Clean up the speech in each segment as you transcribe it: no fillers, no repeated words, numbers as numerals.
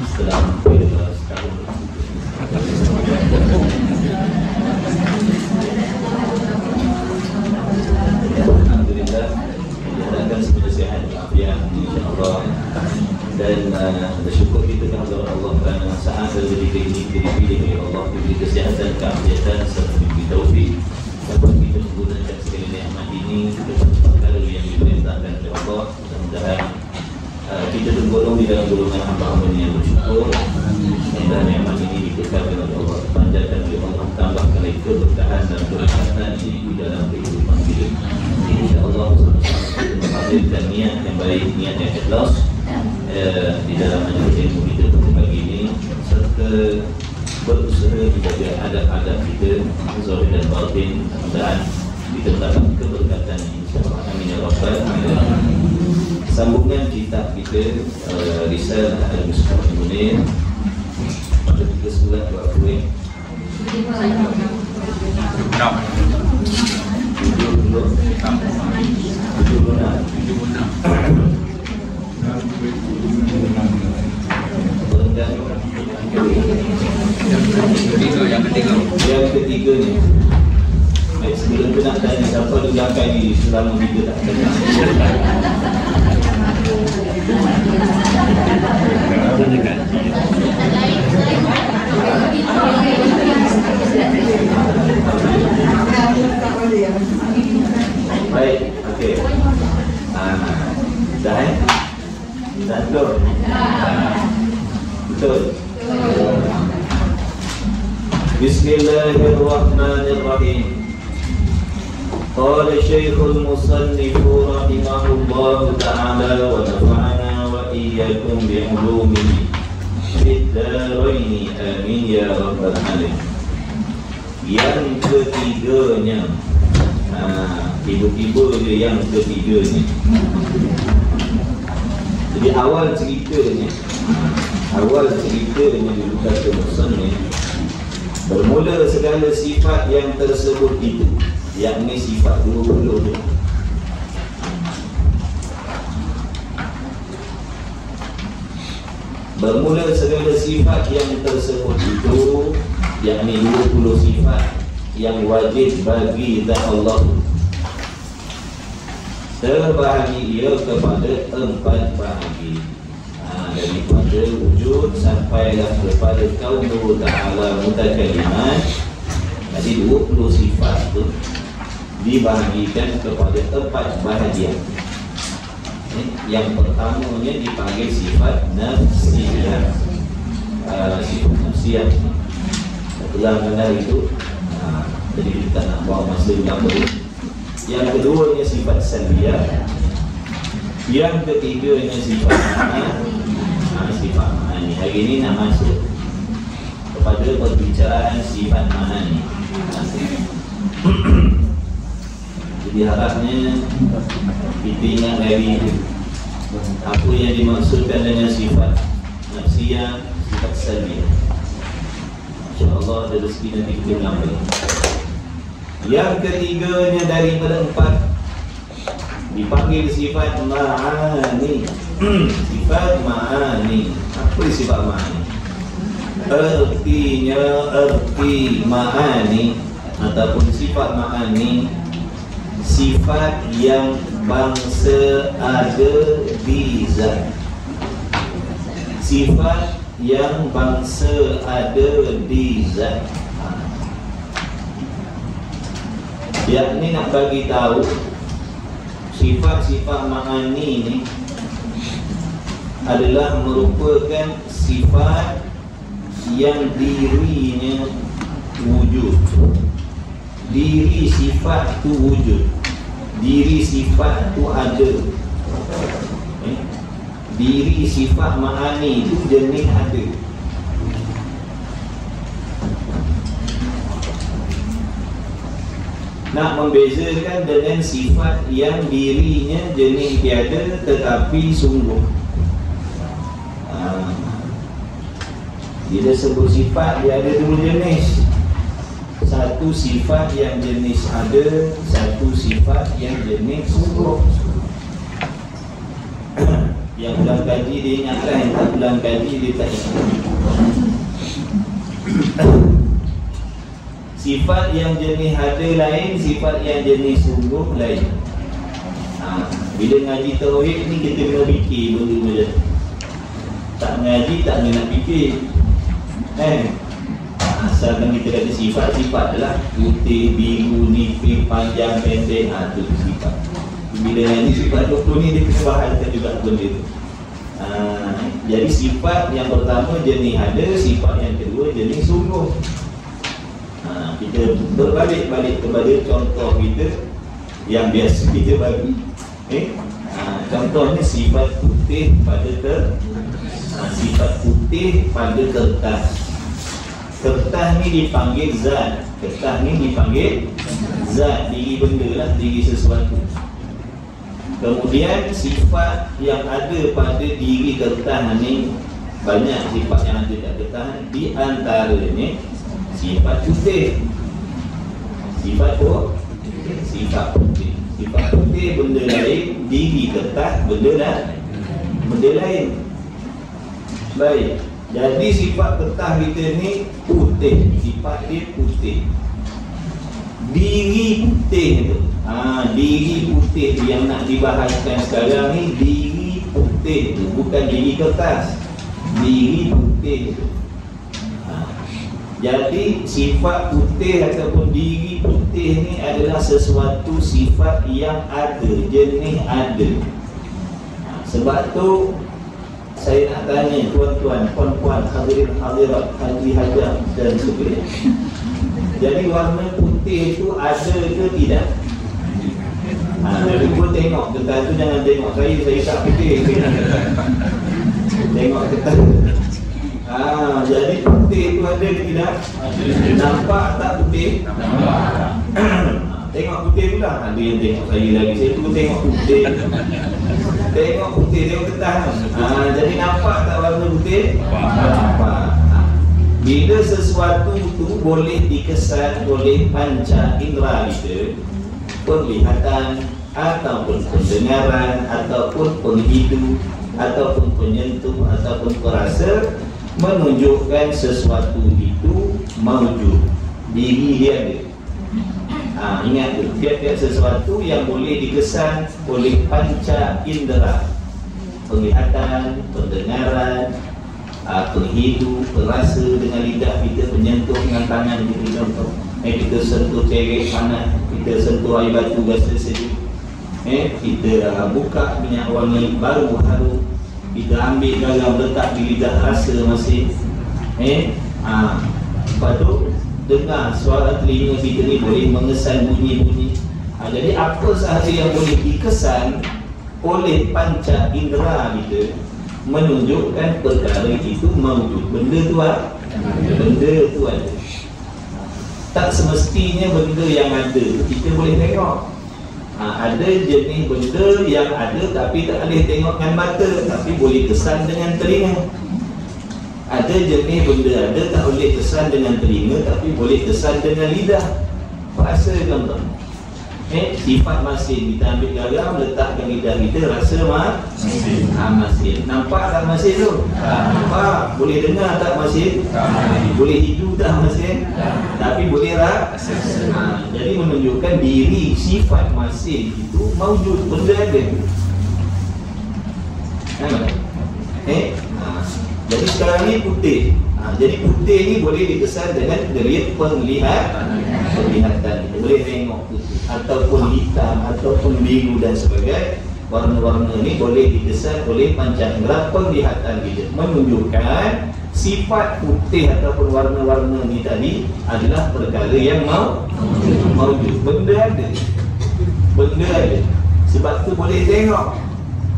setelah sampai setahun. Alhamdulillah, diadakan semoga sihat walafiat insya-Allah. Dan bersyukur kita kepada Allah kerana saat ketika ini kita dipilih oleh Allah, diberi kesihatan, keafiatan serta diberi taufik dapat kita menggunakan segala nikmat ini untuk perkara yang diperintahkan oleh Allah. Mudah-mudahan kita tergolong di dalam golongan hamba-hamba yang bersyukur. Dan nikmat ini diberkati oleh Allah, panjatkan oleh Allah, tambahkan lagi keberkahan dan keberkatan di dalam kehidupan kita. Insya-Allah sama-sama kita menghadirkan niat yang baik, niat yang ikhlas di dalam majlis ilmu kita pada pagi ini, serta berusaha menjaga adab-adab kita zahir dan batin. Mudah-mudahan kita mendapat keberkatan insya-Allah. Amin ya rabbal alamin. Sambungan kitab kita Risalah Al-Misbah Munir pada 3 bulan 20 Yang ketiga ni. Baik, sebelum tu nak tanya siapa di belakang ni selama kita tak kenal. Baik, okey. Dah dah betul. Betul. Bismillahirrahmanirrahim. Qala Syekhul Musannif rahimahullahu ta'ala wa nafa'ana wa iyyakum bi'ulumihi fid dharain amin ya rabbal alamin. Yang ketiganya, tiba-tiba je yang ketiganya. Jadi awal ceritanya dulu kata Musannif, bermula segala sifat yang tersebut itu, yakni sifat 20 tu. Bermula segala sifat yang tersebut itu, yakni 20 sifat yang wajib bagi zat Allah, terbahagi ia kepada 4 bahagi. Daripada wujud sampailah kepada Qauluhu Ta'ala Mutakalimat. Jadi 20 sifat itu dibahagikan kepada 4 bahagian. Yang pertamanya dipanggil sifat nafsiyah. Sifat nafsiyah telah mengenal itu. Jadi kita nak bawa masa yang baru. Yang keduanya sifat salbiyah. Yang ketiganya sifat ma'ani. Sifat ma'ani. Hari ini nak masuk kepada perbicaraan sifat ma'ani. Jadi harapnya kita ingat lagi apa yang dimaksudkan dengan sifat nafsiyah, sifat salbiyah. InsyaAllah ada rezeki nanti kita mengambil. Yang ketiganya daripada 4 dipanggil sifat ma'ani. Sifat ma'ani. Apa sifat ma'ani? Erti ma'ani ataupun sifat ma'ani, sifat yang bangsa ada di zat. Sifat yang bangsa ada di zat. Yakni nak bagi tahu sifat-sifat ma'ani ni adalah merupakan sifat yang dirinya wujud. Diri sifat tu wujud. Diri sifat tu ada. Diri sifat ma'ani itu jenis ada. Nak membezakan dengan sifat yang dirinya jenis tiada tetapi sungguh. Bila sebut sifat, dia ada 2 jenis. Satu sifat yang jenis ada, satu sifat yang jenis sungguh. Yang ulang kaji dia ingatkan, yang tak ulang kaji dia tak ingat. Sifat yang jenis ada lain, sifat yang jenis sungguh lain. Bila ngaji tauhid ni kita kena fikir benda macam tak ngaji tak kena nak fikir. Asalkan kita kata sifat-sifat adalah putih, biru, nipis, panjang, pendek, itu sifat. Bila ngaji sifat 20 ni dia kena bahasakan juga benda tu. Jadi sifat yang pertama jenis ada, sifat yang kedua jenis sungguh. Kita berbalik-balik kepada contoh kita yang biasa kita bagi. Contohnya sifat putih pada sifat putih pada kertas. Kertas ni dipanggil zat. Kertas ni dipanggil zat, diri benda lah, diri sesuatu. Kemudian sifat yang ada pada diri kertas ni, banyak sifat yang ada pada kertas. Di antaranya sifat putih. Sifat apa? Sifat putih. Sifat putih benda lain, diri kertas benda lain. Baik. Jadi sifat kertas kita ni putih. Sifat dia putih. Diri putih tu. Diri putih yang nak dibahaskan sekarang ni, diri putih tu, bukan diri kertas. Diri putih tu. Jadi sifat putih ataupun diri putih ni adalah sesuatu sifat yang ada, jenis ada. Sebab tu saya nak tanya tuan-tuan, puan-puan, hadirin hadirat, haji hajah dan sebagainya. Jadi warna putih itu ada ke tidak? Cuba tengok kertas tu, jangan tengok saya tak putih. Tengok kertas. Jadi putih itu ada ke tidak? Nampak tak putih? Tengok putih pula. Ada yang tengok saya lagi. Saya tu tengok putih. Tengok putih, tengok kertas. Jadi nampak tak warna putih? Nampak. Bila sesuatu itu boleh dikesan oleh panca indera kita, penglihatan ataupun pendengaran ataupun penghidu ataupun penyentuh ataupun perasa, menunjukkan sesuatu itu maujud, diri dia ada. Ingat tu, tiap-tiap sesuatu yang boleh dikesan oleh panca indera, penglihatan, pendengaran, penghidu, perasa dengan lidah kita, penyentuh dengan tangan kita, contoh kita sentuh cerek panas, kita sentuh air batu rasa sejuk, kita buka minyak wangi baru harum, kita ambil garam letak di lidah rasa masih. Lepas tu dengar suara telinga kita ni boleh mengesan bunyi-bunyi. Jadi apa sahaja yang boleh dikesan oleh panca indera kita menunjukkan perkara itu maujud. Benda tu benda tu ada. Tak semestinya benda yang ada kita boleh tengok. Ada jenis benda yang ada tapi tak boleh tengok dengan mata, tapi boleh kesan dengan telinga. Ada jenis benda ada tak boleh kesan dengan telinga tapi boleh kesan dengan lidah. Rasa contoh. Sifat masin, kita ambil garam letakkan lidah kita, rasa masin. Nampak tak masin tu? Nampak. Boleh dengar tak masin? Boleh hidu tak masin? Tapi boleh rasa. Jadi menunjukkan diri sifat masin itu maujud, benda ada. Jadi sekarang ni putih. Jadi putih ni boleh dikesan dengan delik penglihatan. Kita boleh tengok putih ataupun hitam ataupun biru dan sebagainya. Warna-warna ni boleh dikesan oleh panca indera penglihatan kita, menunjukkan sifat putih ataupun warna-warna ni tadi adalah perkara yang maujud, benda ada. Benda ada. Sebab tu boleh tengok.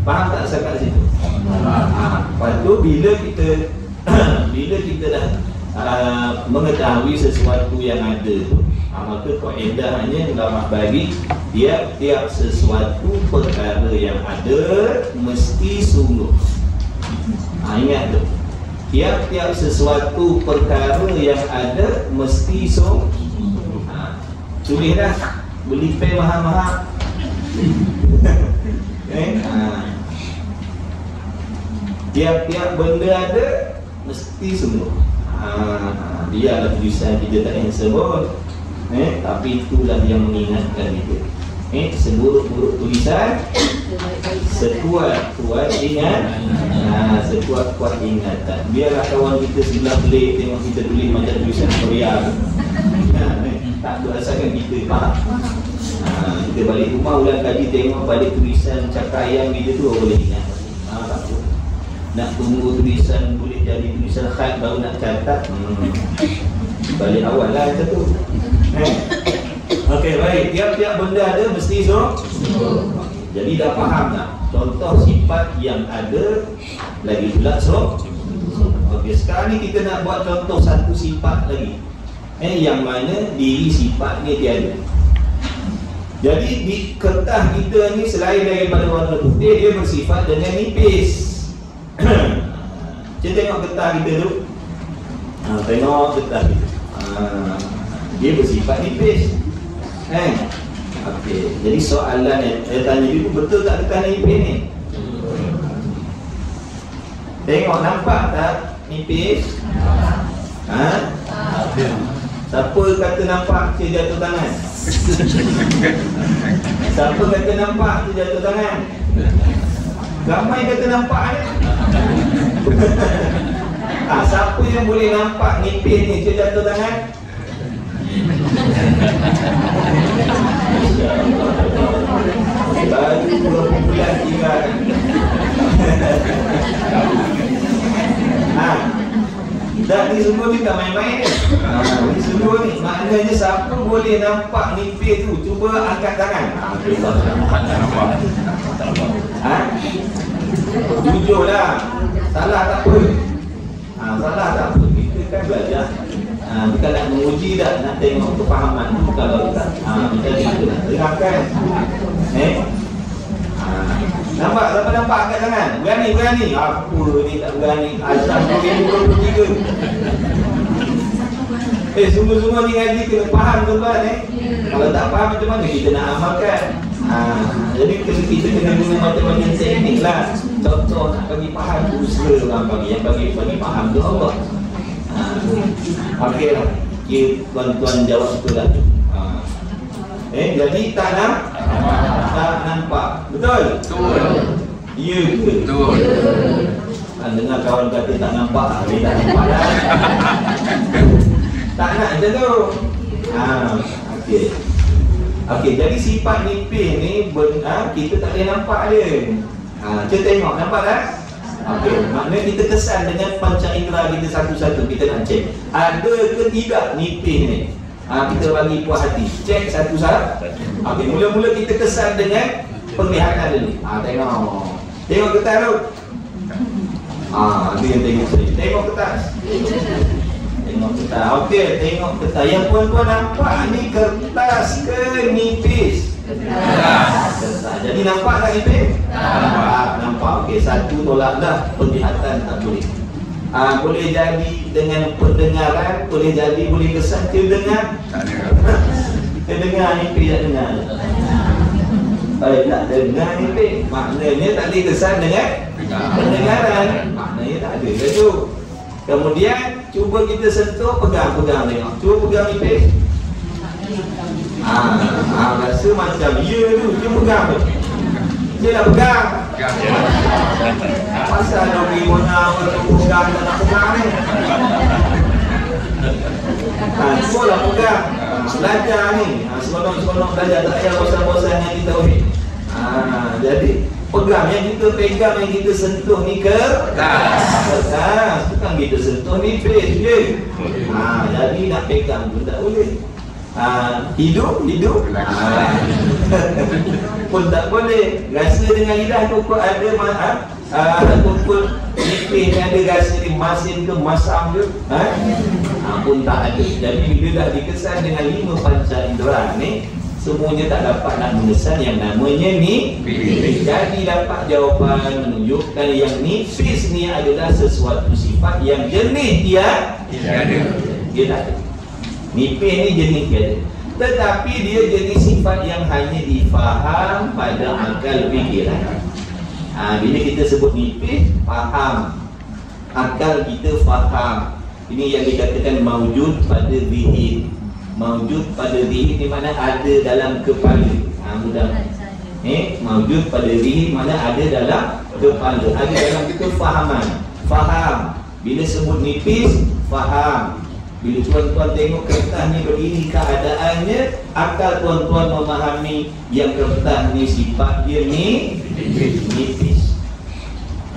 Faham tak cakap situ? Lepas tu bila kita dah mengetahui sesuatu yang ada tu, maka kaedahnya ulama bagi tiap-tiap sesuatu perkara yang ada mesti sungguh. Ingat tu, tiap-tiap sesuatu perkara yang ada mesti sungguh. Tulis dah, beli pen mahal-mahal. Tiap-tiap benda ada, mesti sembuh. Dia lah tulisan kita tak handsome pun, tapi itulah yang mengingatkan kita. Seburuk-buruk tulisan, sekuat-kuat ingat, sekuat-kuat ingatan. Biarlah kawan kita sebelah belik tengok kita tulis macam tulisan Korea, tak berasakan kita faham. Kita balik rumah ulang kaji tengok balik tulisan cakaian kita tu boleh ingat. Tak apa. Nak tunggu tulisan boleh jadi tulisan khat baru nak catat, balik awal lah macam tu. Okey, baik. Tiap-tiap benda ada mesti so. Jadi dah faham tak? Contoh sifat yang ada lagi pula so. Okey, sekarang ni kita nak buat contoh satu sifat lagi. Yang mana diri sifat ni tiada. Jadi di kertas kita ni selain daripada warna putih, dia bersifat dengan nipis. Kita tengok kertas kita tu. Tengok kertas kita. Dia bersifat nipis. Okey. Jadi soalan yang saya tanya dulu, betul tak kertas nipis ni? Tengok, nampak tak nipis? Siapa kata nampak dia jatuh tangan? Siapa kata nampak dia jatuh tangan? Ramai kata nampak ni. Siapa yang boleh nampak nipis ni dia jatuh tangan? Baru 20 bulan tinggal. Dan ni semua ni tak main-main. Ni semua ni maknanya siapa boleh nampak nipis tu, cuba angkat tangan. Jujurlah. Salah tak apa. Salah tak apa. Kita kan belajar. Bukan nak menguji dah, nak tengok kefahaman tu. Kalau tak, kita nak terangkan. Nampak? Siapa nampak angkat tangan? Berani? Apa ni tak berani? Asal 2023. Semua-semua ni ngaji kena faham tuan-tuan. Kalau tak faham macam mana kita nak amalkan? Jadi kita kena guna macam-macam teknik lah. Contoh nak bagi faham, usaha orang bagi. Yang bagi faham tu Allah. Okey lah. Tuan-tuan jawab betul lah. Jadi tak nampak. Betul? Ya ke? Betul. Dengar kawan kata tak nampak, dia tak nampak dah. Tak nak macam tu. Okey, jadi sifat nipis ni kita tak boleh nampak dia. Kita tengok, nampak tak? Okey, maknanya kita kesan dengan panca indera kita satu-satu. Kita nak cek ada ke tidak nipis ni. Kita bagi puas hati, cek satu-satu. Okey, mula-mula kita kesan dengan penglihatan dulu. Tengok kertas tu. Itu yang tengok saya. Tengok kertas. Tengok kertas. Okey, tengok kertas. Yang puan-puan nampak ni kertas ke nipis? Kertas. Jadi nampak tak nipis? Nampak. Okey, satu tolak dah, penglihatan tak boleh. Boleh jadi dengan pendengaran, boleh jadi boleh kesan kita dengar. Kita dengar nipis tak dengar. Baik, tak dengar nipis, maknanya tak ada kesan dengan pendengaran. Maknanya tak ada tu. Kemudian cuba kita sentuh, pegang tengok. Cuba pegang nipis. Rasa macam ya tu, dia pegang tu. Dia dah pegang. Pasal nak pergi mana pegang, tak nak pegang ni. Cuba lah pegang. Belajar ni. Seronok belajar, tak payah bosan-bosan yang kita tauhid. Jadi pegang, yang kita pegang, yang kita sentuh ni kertas. Bukan kita sentuh nipis je. Jadi nak pegang pun tak boleh. Hidup pun tak boleh. Rasa dengan lidah tu kok ada ataupun nipis ni ada rasa ni masin ke masam ke, pun tak ada. Jadi bila dah dikesan dengan 5 panca indera ni, semuanya tak dapat nak mengesan yang namanya nipis. Jadi dapat jawapan menunjukkan yang nipis ni adalah sesuatu sifat yang jenis dia tak ada. Nipis ni jenis dia ada, tetapi dia jenis sifat yang hanya difaham pada akal fikiran. Bila kita sebut nipis, faham. Akal kita faham. Ini yang dikatakan maujud pada zihir. Maujud pada zihir ni mana ada dalam kepala. Mudah. Maujud pada zihir mana ada dalam kepala, ada dalam kefahaman. Faham. Bila sebut nipis, faham. Bila tuan-tuan tengok kertas ni begini keadaannya, akal tuan-tuan memahami yang kertas ni sifat dia ni nipis.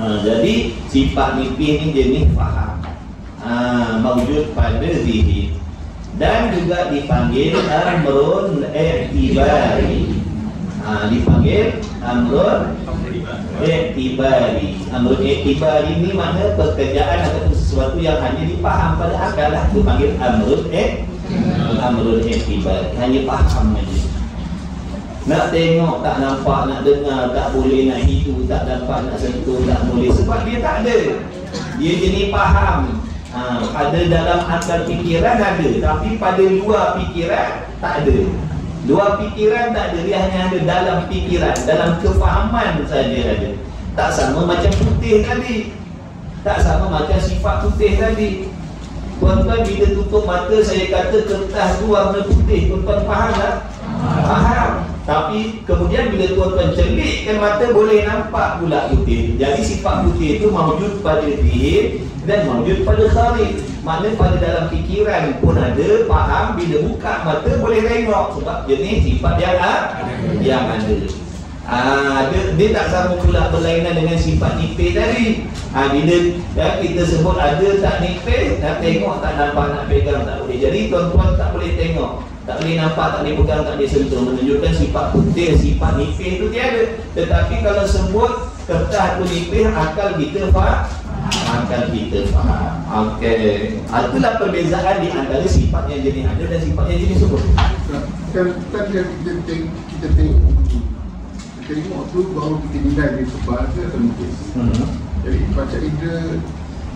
Jadi sifat nipis ni jenis faham. Maujud pada zihir. Dan juga dipanggil amrun i'tibari. Dipanggil amrun i'tibari. Amrun i'tibari ni makna pekerjaan atau sesuatu yang hanya dipaham pada akal lah. Dipanggil amrun i'tibari. Hanya faham saja. Nak tengok tak nampak, nak dengar tak boleh, nak hidup tak dapat, nak sentuh tak boleh. Sebab dia tak ada. Dia jenis faham. Ada dalam akal fikiran ada, tapi pada luar fikiran tak ada. Luar fikiran tak ada, dia hanya ada dalam fikiran, dalam kefahaman saja ada. Tak sama macam putih tadi. Tak sama macam sifat putih tadi. Tuan-tuan bila tutup mata saya kata kertas tu warna putih, tuan-tuan faham tak? Faham. Tapi kemudian bila tuan-tuan celikkan mata boleh nampak pula putih. Jadi sifat putih itu maujud pada zihir dan maujud pada kharij. Maknanya pada dalam fikiran pun ada, faham. Bila buka mata boleh tengok. Sebab jenis sifat yang ada. Dia tak sama pula berlainan dengan sifat nipis tadi. Bila kita sebut ada tak nipis, nak tengok tak nampak, nak pegang tak boleh. Jadi tuan-tuan tak boleh tengok, tak boleh nampak, tak boleh pegang, tak boleh sentuh. Menunjukkan sifat putih, sifat nipis itu tiada. Tetapi kalau sebut kertas itu nipis, akal kita faham. Akal kita faham. Okey. Itulah perbezaan di antara sifat yang jenis ada dan sifat yang jenis sebut. Kan kita tengok tu baru kita nilai dia sebab ke atau nipis. Jadi baca indera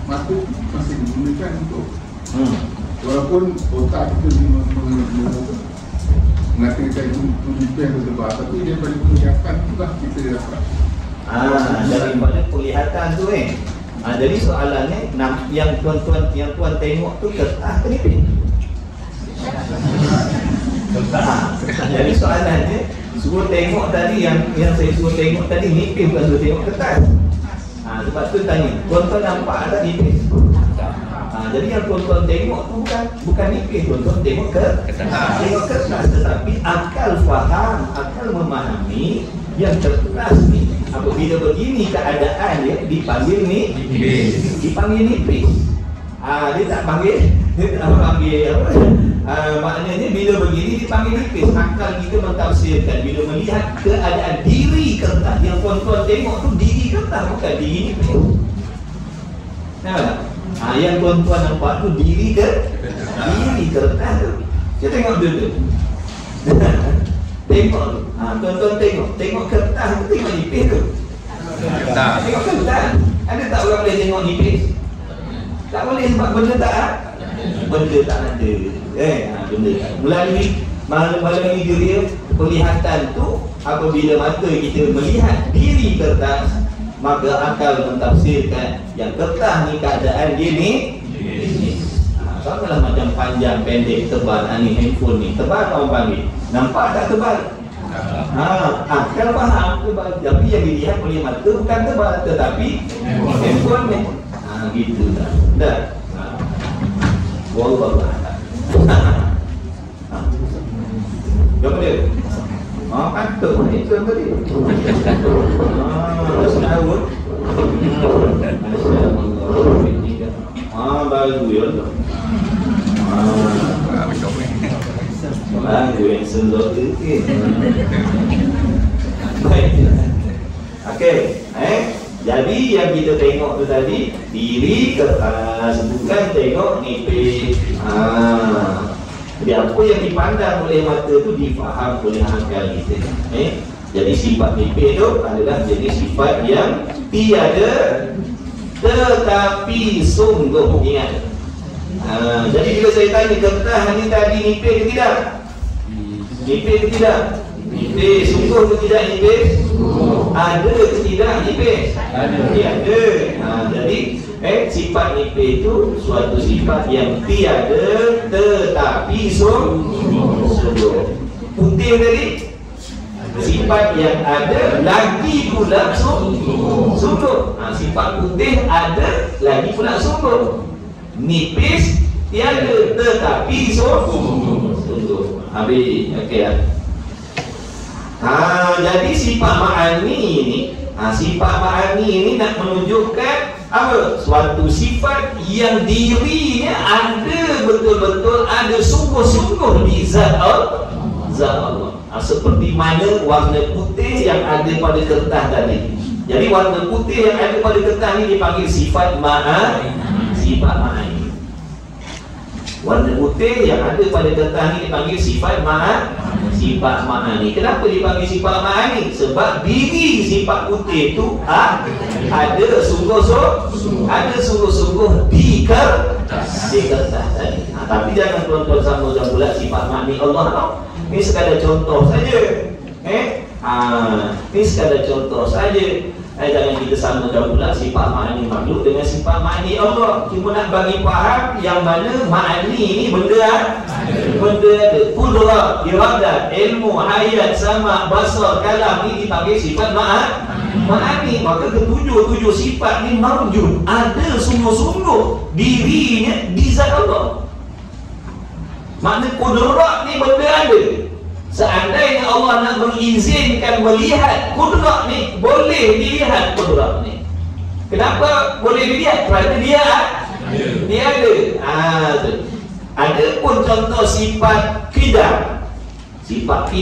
mata masih digunakan untuk walaupun otak kita mengatakan itu nipis atau tebal, tapi dia pada penglihatan tu lah kita dapat. Daripada penglihatan tu jadi soalannya yang tuan tengok tu kertas ke nipis? Jadi soalannya suruh tengok tadi yang saya suruh tengok tadi nipis, bukan suruh tengok kertas. Sebab tu tanya, tuan-tuan nampak tak nipis? Jadi yang tuan-tuan tengok tu bukan nipis, tuan-tuan tengok kertas. Tetapi akal faham, akal memahami yang kertas ni. Apabila begini keadaan dia dipanggil nipis. Dipanggil nipis. Dia tak panggil apa? Maknanya bila begini dipanggil nipis. Akal kita mentafsirkan bila melihat keadaan diri kertas yang tuan-tuan tengok tu diri kertas, bukan diri nipis. Nampak tak? Yang tuan-tuan nampak tu diri kertas tu. Kita tengok dulu. Tengok tu. Tuan-tuan tengok kertas tu, tengok nipis tu. Tengok kertas. Ada tak orang boleh tengok nipis? Tak boleh sebab benda tak ada. Benda tak ada. Benda tak ada. Melalui diri penglihatan tu, apabila mata kita melihat diri kertas, maka akal mentafsirkan yang kertas ni keadaan dia ni. Sama lah macam panjang, pendek, tebal. Ni handphone ni tebal orang panggil. Nampak tak tebal? Akal faham tebal. Tapi yang dilihat oleh mata bukan tebal, tetapi handphone ni. Gitu dah. Dah. Wallahu a'lam. Apa dia? Patut pun itu apa dia? Setahun. Masyaallah. Baru ya tu. Baru yang sendok tu. Baik. Okey. Jadi yang kita tengok tu tadi diri kertas, bukan tengok nipis. Jadi apa yang dipandang oleh mata tu difaham oleh akal kita. Jadi sifat nipis tu adalah jenis sifat yang tiada tetapi sungguh. Ingat. Jadi bila saya tanya kertas ni tadi nipis ke tidak? Nipis ke tidak? Nipis. Sungguh ke tidak nipis? Ada ke tidak nipis? Ada. Jadi sifat nipis itu suatu sifat yang tiada tetapi sungguh. Putih tadi sifat yang ada lagi pula sungguh. Sifat putih ada lagi pula sungguh. Nipis tiada tetapi sungguh. Habis. Okey lah. Jadi sifat ma'ani ini, sifat ma'ani ini nak menunjukkan apa? Suatu sifat yang dirinya ada betul-betul, ada sungguh-sungguh di zat Allah. Seperti mana warna putih yang ada pada kertas tadi. Jadi warna putih yang ada pada kertas ini dipanggil sifat ma'ani. Warna putih yang ada pada kertas ini dipanggil sifat ma'ani. Kenapa dipanggil sifat ma'ani? Sebab diri sifat putih itu ada sungguh-sungguh di kertas tadi. Tapi jangan tuan-tuan samakan pula sifat ma'ani Allah tau. Ini sekadar contoh saja. Ini sekadar contoh saja. Jangan kita samakan pula sifat ma'ani makhluk dengan sifat ma'ani Allah. Cuma nak bagi faham yang mana ma'ani ini benda ada. Qudrah, iradah, ilmu, hayat, sama, basar, kalam ini dipanggil sifat ma'ani. Maka ketujuh sifat ini mawjud, ada sungguh-sungguh dirinya di zat Allah. Makna qudrah ni benda ada. Seandainya Allah nak mengizinkan melihat qudrah ni, boleh dilihat qudrah ni. Kenapa boleh dilihat? Kerana dia ada. Ada pun contoh sifat qidam. Sifat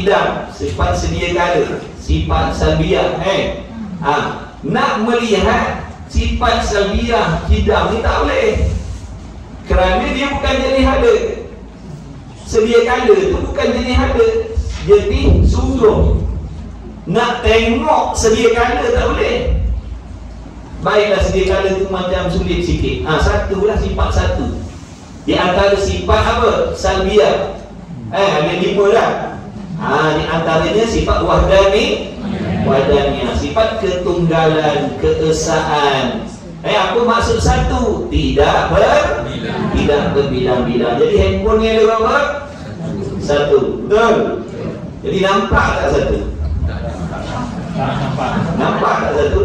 sedia kala, sifat salbiyah. Nak melihat sifat salbiyah qidam ni tak boleh. Kerana dia bukan jenis ada. Sedia kala tu bukan jenis ada. Jadi sungguh nak tengok sedia kala tak boleh. Baiklah sedia kala tu macam sulit sikit. Satulah sifat satu. Di antara sifat apa? Salbiyah. Ada 5 dah. Di antaranya sifat wahdaniyah, sifat ketunggalan, keesaan. Apa maksud satu? Tidak berbilang-bilang. Jadi handphone ni ada berapa? Satu. Betul? Jadi nampak tak satu? Nampak tak satu?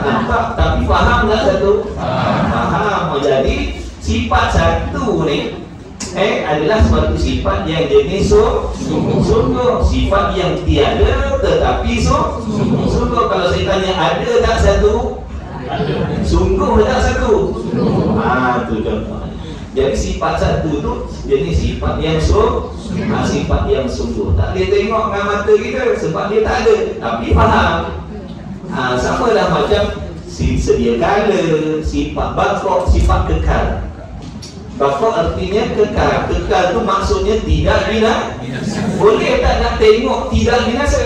Nampak. Tapi faham tak satu? Faham. Jadi sifat satu ni adalah suatu sifat yang jenis sungguh. Sifat yang tiada tetapi sungguh. Kalau saya tanya ada tak satu? Sungguh tak satu? Itu contohnya. Jadi sifat satu tu jenis sifat yang sifat yang sungguh. Tak boleh tengok dengan mata kita sebab dia tak ada, tapi faham. Sama lah macam sedia kala, sifat baqa, sifat kekal. Baqa artinya kekal. Kekal tu maksudnya tidak binasa. Boleh tak nak tengok tidak binasa?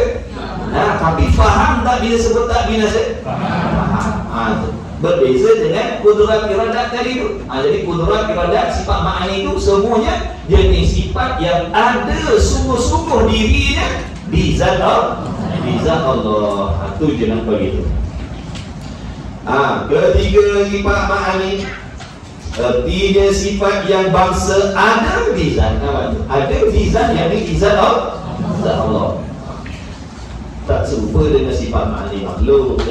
Tapi faham tak bila sebut tak binasa? Faham. Berbeza dengan kudrat iradat tadi tu. Jadi kudrat iradat, sifat ma'ani itu semuanya jenis sifat yang ada sungguh-sungguh dirinya di zat Allah. Itu je nak begitu. Ketiga sifat ma'ani, artinya sifat yang bangsa ada di zat. Ada di zat, yang ini di zat Allah. Tak serupa dengan sifat ma'ani makhluk.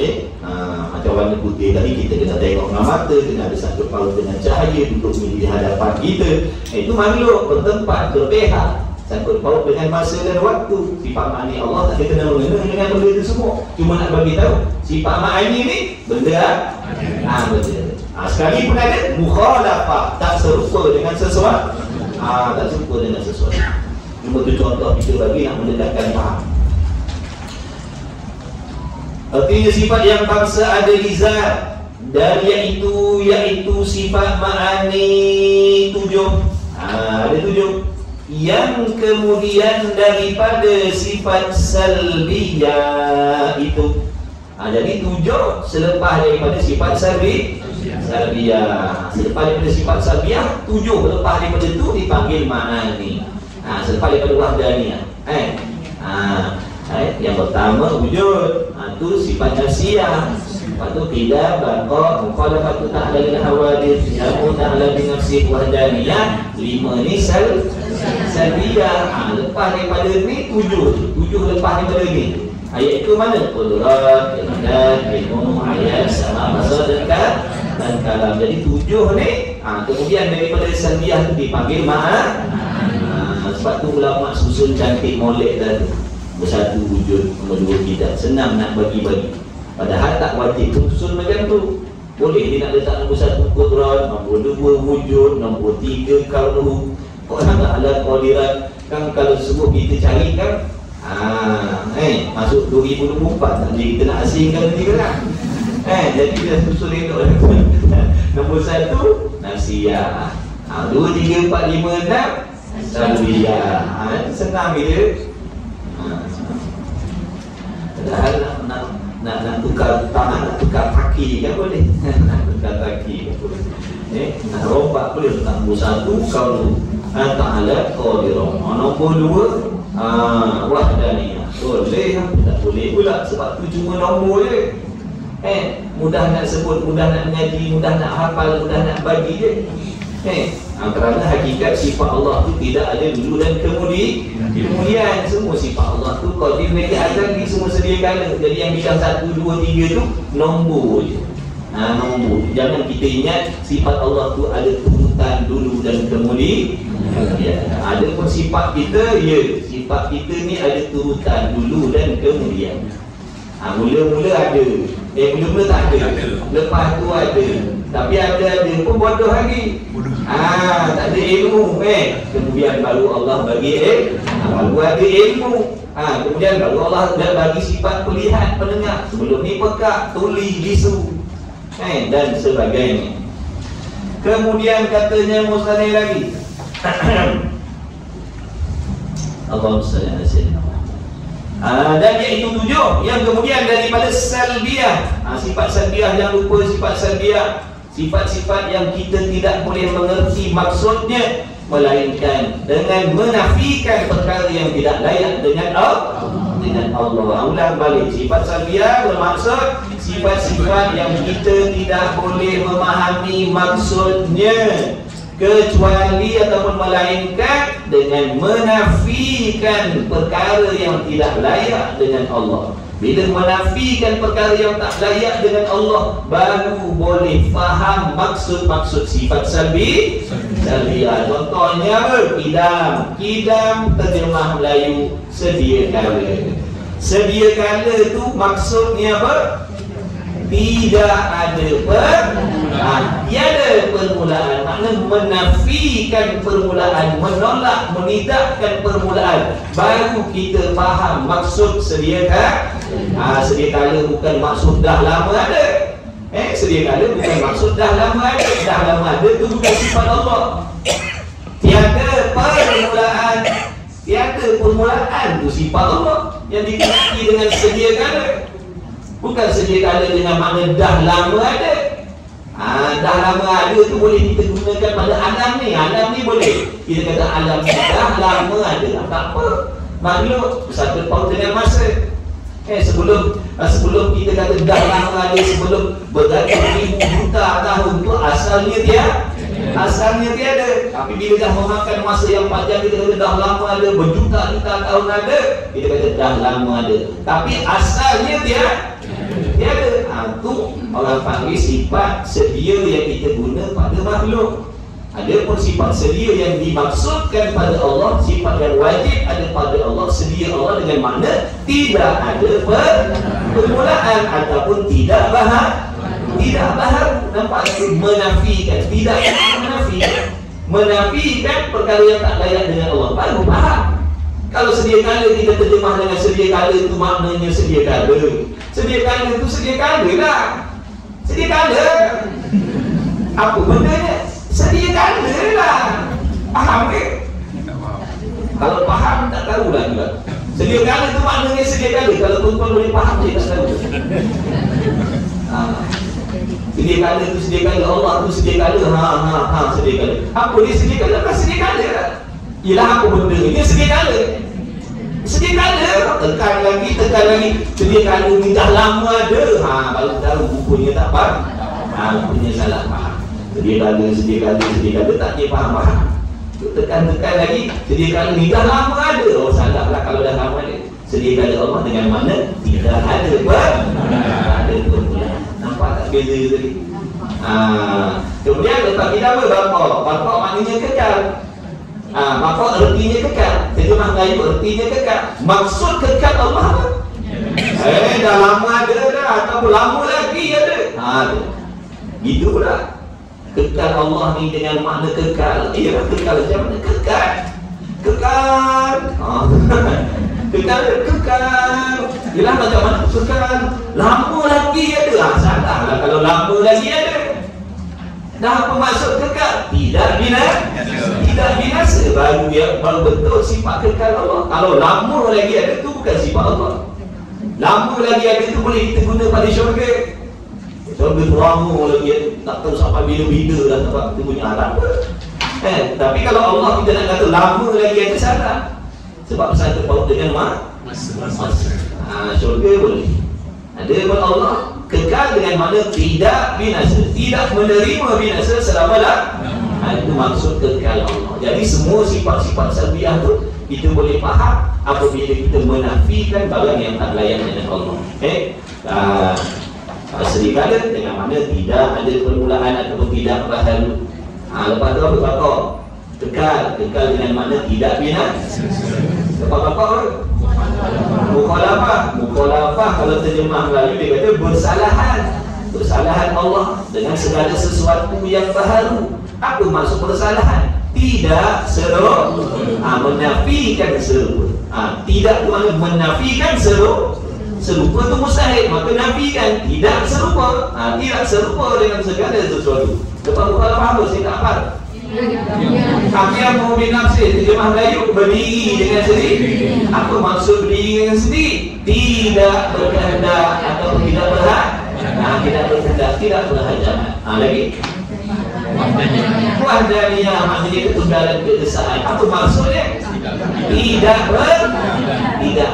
Macam warna putih tadi, kita kena tengok dengan mata, kena ada sangkut paut dengan cahaya untuk di hadapan kita. Itu makhluk bertempat, berpihak, sangkut paut dengan masa dan waktu. Sifat ma'ani Allah tak kena mengena dengan benda itu semua. Cuma nak bagi tahu sifat ma'ani ni benda benda. Sekali pun ada mukhalafah, tak serupa dengan sesuatu. Tak serupa dengan sesuatu. Cuma tu contoh kita bagi nak mendekatkan faham. Artinya sifat yang bangsa ada di zat, dan iaitu sifat ma'ani 7. Ada 7 yang kemudian daripada sifat salbiyah itu. Jadi 7 selepas daripada sifat salbiyah. Selepas daripada sifat salbiyah, 7 lepas daripada itu dipanggil ma'ani. Selepas daripada wahdaniyah. Yang pertama wujud, itu sifat nafsiyah. Lepas tu qidam, baqa, mukhalafatu ta'ala lil hawadith, yamu ta'ala bi nafsi wahdaniyah. 5 ni salbiyah. Lepas daripada ni 7 lepas daripada ni. Ayat itu mana? Qudrat, iradat, ilmu, ayat, sama, basar dan kalam. Jadi 7 ni kemudian daripada salbiyah tu dipanggil sebab tu ulama susun cantik molek dah tu. Bersatu wujud, nombor 2 qidam. Senang nak bagi-bagi. Padahal tak wajib susun macam tu. Boleh dia nak letak nombor 1 qudrat, nombor 2 wujud, nombor 3 kaunu. Kok nak ala qadirat kan kalau semua kita cari kan masuk 2024 tak jadi kita nak asingkan nanti kan. Jadi kita susun elok. Nombor 1 nafsiyah. 2, 3, 4, 5, 6 salbiyah. Senang dia. Padahal nak tukar tangan, nak tukar kaki kan boleh. Nak tukar kaki kan boleh. Nak rompak boleh. Nombor 1 kalau ta'ala qadirah. Nombor 2 wahdaniyah. Boleh, tak boleh pula sebab tu cuma nombor je. Mudah nak sebut, mudah nak mengaji, mudah nak hafal, mudah nak bagi je. Kerana hakikat sifat Allah tu tidak ada dulu dan kemudian semua sifat Allah tu qadir lagi azal di semua sedia kala. Jadi yang bidang 1, 2, 3 tu nombor je. Nombor. Jangan kita ingat sifat Allah tu ada turutan dulu dan kemudian. Ada pun sifat kita, sifat kita ni ada turutan dulu dan kemudian. Mula-mula ada, mula-mula tak ada. Lepas tu ada. Tapi ada pun bodoh lagi. Tak ada ilmu. Kemudian baru Allah bagi baru ada ilmu. Kemudian baru Allah dah bagi sifat pelihat, pendengar. Sebelum ni pekak, tuli, bisu, dan sebagainya. Kemudian katanya Musani lagi. Allahumma salli ala sayyidina Muhammad. Dan iaitu 7 yang kemudian daripada salbiyah. Sifat salbiyah, jangan lupa sifat salbiyah. Sifat-sifat yang kita tidak boleh mengerti maksudnya, melainkan dengan menafikan perkara yang tidak layak dengan Allah. Ulang balik. Sifat salbiyah bermaksud sifat-sifat yang kita tidak boleh memahami maksudnya, kecuali ataupun melainkan dengan menafikan perkara yang tidak layak dengan Allah. Bila menafikan perkara yang tak layak dengan Allah, baru boleh faham maksud-maksud sifat salbiyah. Contohnya qidam. Qidam terjemah Melayu sedia kala. Sedia kala tu maksudnya apa? Tidak ada tiada permulaan. Maknanya menafikan permulaan, menolak, menidakkan permulaan. Baru kita faham maksud sedia kala bukan maksud dah lama ada. Sedia kala bukan maksud dah lama ada. Dah lama ada tu bukan sifat Allah. Tiada permulaan tu sifat Allah yang dikenali dengan sedia kala. Bukan sedia kala dengan makna dah lama ada. Dah lama ada tu boleh kita gunakan pada alam ni. Alam ni boleh kita kata alam ni dah lama ada. Tak apa, makhluk satu paut dengan masa. Sebelum kita kata dah lama ada, sebelum beratus-ribu juta tahun tu asalnya tiada. Tapi bila dah memakan masa yang panjang, kita kata dah lama ada, berjuta-juta tahun ada, kita kata dah lama ada. Tapi asalnya tiada. Itu orang panggil sifat sedia yang kita guna pada makhluk. Ada pun sifat sedia yang dimaksudkan pada Allah, sifat yang wajib ada pada Allah, sedia Allah dengan makna tidak ada permulaan ataupun tidak baharu. Nampak itu menafikan, tidak menafikan perkara yang tak layak dengan Allah, baru faham. Kalau sedia kala kita terjemah dengan sedia kala itu maknanya sedia kala. Sedia kala itu sedia kala lah. Sedia kala apa bendanya? Sedia kala lah. Faham ke? Kalau faham tak tahulah juga. Sedia kala itu maknanya sedia kala. Kalau tuan-tuan boleh faham, saya tak tahu. Sedia kala itu sedia kala. Allah itu sedia kala. Sedia kala. Apa dia sedia kala? Kan sedia kala lah. Ialah apa benda ni? Dia sedia kala. Sedia kala tekan lagi. Sedia kala ni dah lama ada. Baru tahu bukunya tak faham. Bukunya salah faham. Sedia kala tak dia faham. Tekan lagi. Sedia kala ni dah lama ada. Oh salah lah kalau dah lama ada. Sedia kala Allah dengan mana tidak ada ada permulaan. Nampak tak beza tadi? Kemudian letak kita apa? Bapa maknanya kekal. Maka ertinya kekal. Terjemah Melayu ertinya kekal. Maksud kekal Allah apa? Dah lama ada dah, ataupun lama lagi ada. Gitu pula. Kekal Allah ni dengan makna kekal. Ialah kekal macam mana? Kekal. Ialah macam mana kekal? Lama lagi ada. Salah lah kalau lama lagi ada. Dah apa maksud kekal? Tidak binasa. Baru betul sifat kekal Allah. Kalau lama lagi ada tu bukan sifat Allah. Lama lagi ada tu boleh kita guna pada syurga. Syurga tu lama lagi ada. Tak tahu sampai bila-bila lah tempat kita punya harap. Tapi kalau Allah kita nak kata lama lagi ada, salah. Sebab satu paut dengan masa. Syurga boleh. Ada pun Allah kekal dengan mana tidak binasa, tidak menerima binasa selama-lamanya. Itu maksud kekal Allah. Jadi semua sifat-sifat salbiah tu kita boleh faham apabila kita menafikan barang yang tak layak dengan Allah. Serikala dengan mana tidak ada permulaan ataupun tidak berlalu. Lepas tu apa kata? Kekal dengan mana tidak binasa. Lepas apa? Mukhalafah kalau terjemah Melayu dia kata bersalahan Allah dengan segala sesuatu yang baharu. Apa maksud bersalahan? Tidak serupa. Menafikan serupa. Tidak tu mana menafikan serupa tu mustahil, maka nafikan tidak serupa. Tidak serupa dengan segala sesuatu. Lepas mukhalafah apa? Saya tak faham. Hakiam bin nafsi, terjemah Melayu, berdiri dengan sendiri. Apa maksud berdiri dengan sendiri? Tidak berkehendak atau tidak berkehendak, tidak berhajat. Lagi wahdaniyah maksudnya ketunggalan keesaan. Apa maksudnya? Tidak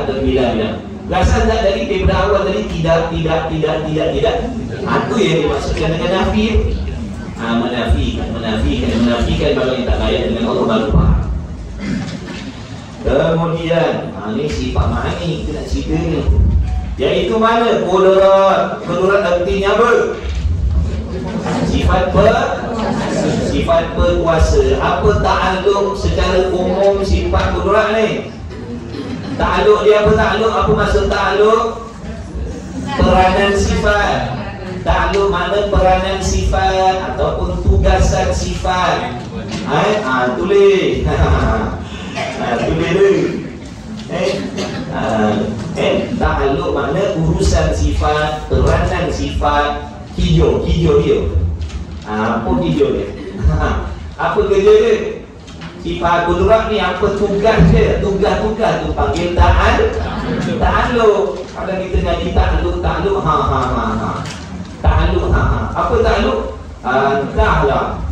berbilang-bilang. Rasa tak dari daripada awal tadi tidak. Itu yang dimaksudkan dengan nafi. Menafikan barang yang tak layak dengan Allah baru faham. Kemudian ini sifat ma'ani kita nak cerita ni, iaitu mana? Qudrat artinya apa? Sifat berkuasa. Apa ta'alluq secara umum sifat qudrat ni? Ta'alluq dia apa? Apa maksud ta'alluq? Peranan sifat. Ta'alluq makna peranan sifat ataupun tugasan sifat. Tulis. Tulis. Ta'alluq makna urusan sifat, peranan sifat, hijau dia. Apa hijau dia? Apa kerja dia? Sifat qudrat ni apa tugas dia? Tugas tu panggil ta'alluq. Kalau kita ngaji ta'alluq. Apa ta'alluq? Entahlah.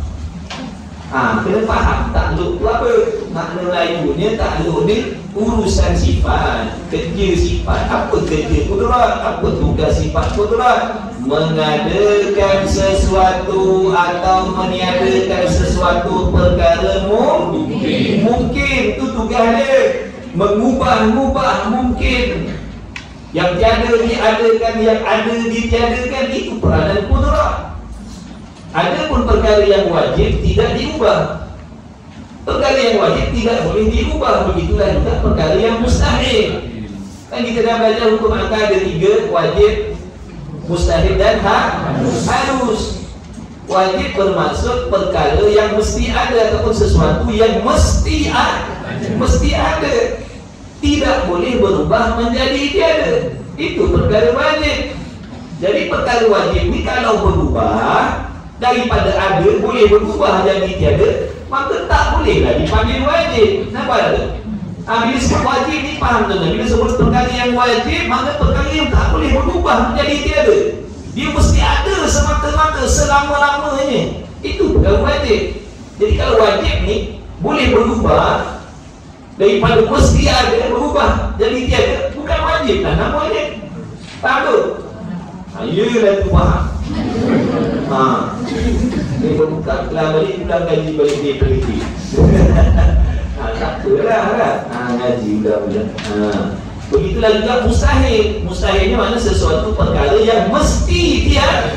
Kena faham ta'alluq tu apa? Makna Melayunya ta'alluq ni urusan sifat, kerja sifat. Apa kerja qudrat? Apa tugas sifat qudrat? Mengadakan sesuatu atau meniadakan sesuatu perkara mungkin. Itu tugas dia. Mengubah mungkin. Yang tiada diadakan, yang ada ditiadakan, itu peranan qudrat. Ada pun perkara yang wajib tidak diubah. Perkara yang wajib tidak boleh diubah. Begitulah juga perkara yang mustahil. Kan kita dah belajar hukum akal ada 3, wajib, mustahil dan harus. Wajib bermaksud perkara yang mesti ada ataupun sesuatu yang mesti ada. Tidak boleh berubah menjadi tiada. Itu perkara wajib. Jadi perkara wajib ni kalau berubah daripada ada boleh berubah jadi tiada, maka tak bolehlah dipanggil wajib. Nampak tak? Bila sebut wajib ni faham tuan-tuan. Bila sebut perkara yang wajib, maka perkara yang tak boleh berubah menjadi tiada. Dia mesti ada semata-mata selama-lamanya. Itu perkara wajib. Jadi kalau wajib ni boleh berubah daripada mesti ada berubah berubah jadi tiada, bukan wajib lah namanya. Faham tu? Iyalah tu faham. Dia berbuka kelas balik, pulang gaji balik dia teliti. Tak apalah kan? Gaji budak-budak. Begitulah juga mustahil. Mustahilnya mana sesuatu perkara yang mesti tiada.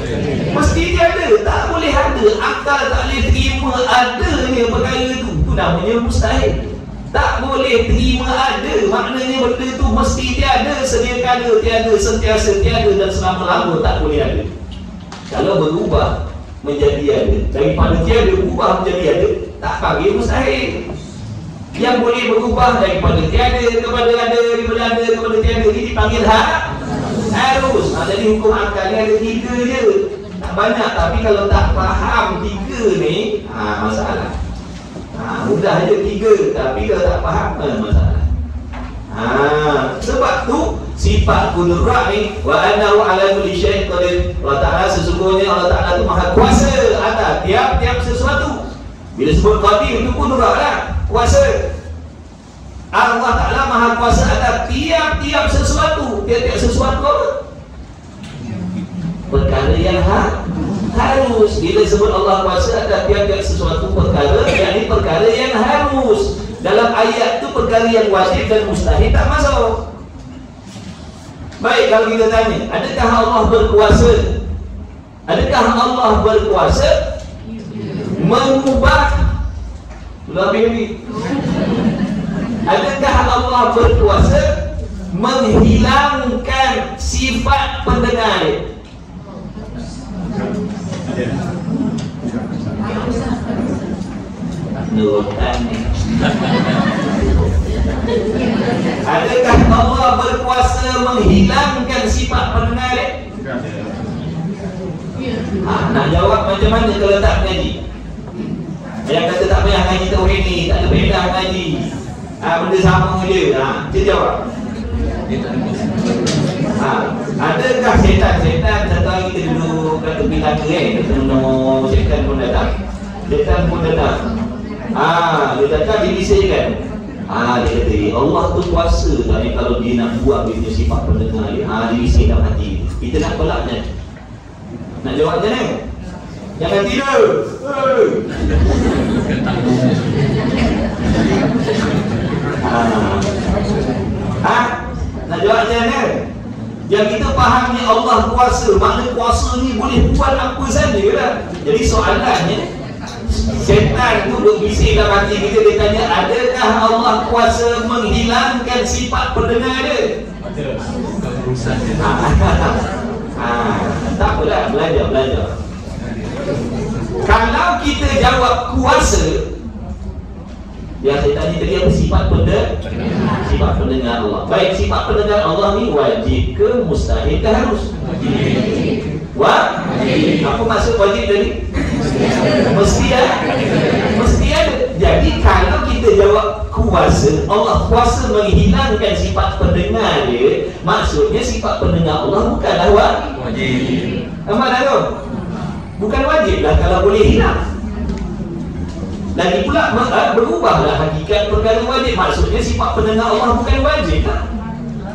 Mesti tiada. Tak boleh ada. Akal tak boleh terima adanya perkara itu. Itu namanya mustahil. Tak boleh terima ada. Maknanya benda itu mesti tiada. Sedia kala tiada. Sentiasa tiada. Dan selama-lama tak boleh ada. Kalau berubah menjadi ada, daripada tiada berubah menjadi ada, tak panggil mustahil. Yang boleh berubah daripada tiada kepada ada, daripada ada kepada tiada, ini dipanggil harus. Jadi hukum akal ni ada 3 je, tak banyak. Tapi kalau tak faham 3 ni, masalah. Mudah je 3, tapi kalau tak faham, masalah. Sebab tu sifat kudrat ni, wa annahu ala kulli syai'in qadir. Allah Ta'ala sesungguhnya Allah Ta'ala tu maha kuasa atas tiap-tiap sesuatu. Bila sebut qadir itu kudrat lah, kuasa. Allah Ta'ala maha kuasa atas tiap-tiap sesuatu. Tiap-tiap sesuatu apa? Perkara yang harus. Bila sebut Allah kuasa atas tiap-tiap sesuatu perkara, yakni perkara yang harus. Dalam ayat tu perkara yang wajib dan mustahil tak masuk. Baik, kalau kita tanya, adakah Allah berkuasa? Adakah Allah berkuasa mengubah? Adakah Allah berkuasa menghilangkan sifat pendengar? Adakah Allah berkuasa menghilangkan sifat pendengar? Nak jawab macam mana kalau tak mengaji? Yang kata tak payah ngaji tauhid ni, tak ada faedah ngaji, benda sama je. Dia jawab. Adakah setan satu hari kita duduk kat tepi tangga kita menunggu setan pun datang. Setan pun datang. Dia datang, dia bisingkan. Dia kata, Allah tu kuasa tak ni kalau dia nak buat dia sifat pendengar dia. Dia bising dalam hati. Kita nak tolaknya. Nak jawab macam mana? Jangan tidur. Nak jawab macam mana? Yang kita faham ni Allah kuasa. Makna kuasa ni boleh buat apa saja lah. Jadi soalannya, setan tu duk bising dalam hati kita. Dia tanya, adakah Allah kuasa menghilangkan sifat pendengar dia? Tak apalah, belajar. Kalau kita jawab kuasa, yang saya tanya tadi apa? Sifat sifat pendengar Allah. Baik, sifat pendengar Allah ni wajib ke mustahil ke harus? Wajib. Apa maksud wajib tadi? Mesti ada. Jadi kalau kita jawab kuasa, Allah kuasa menghilangkan sifat pendengar dia, maksudnya sifat pendengar Allah bukanlah wajib. Nampak tak tu? Bukan wajib lah kalau boleh hilang. Lagi pula berubahlah hakikat perkara wajib. Maksudnya sifat pendengar Allah bukan wajib lah.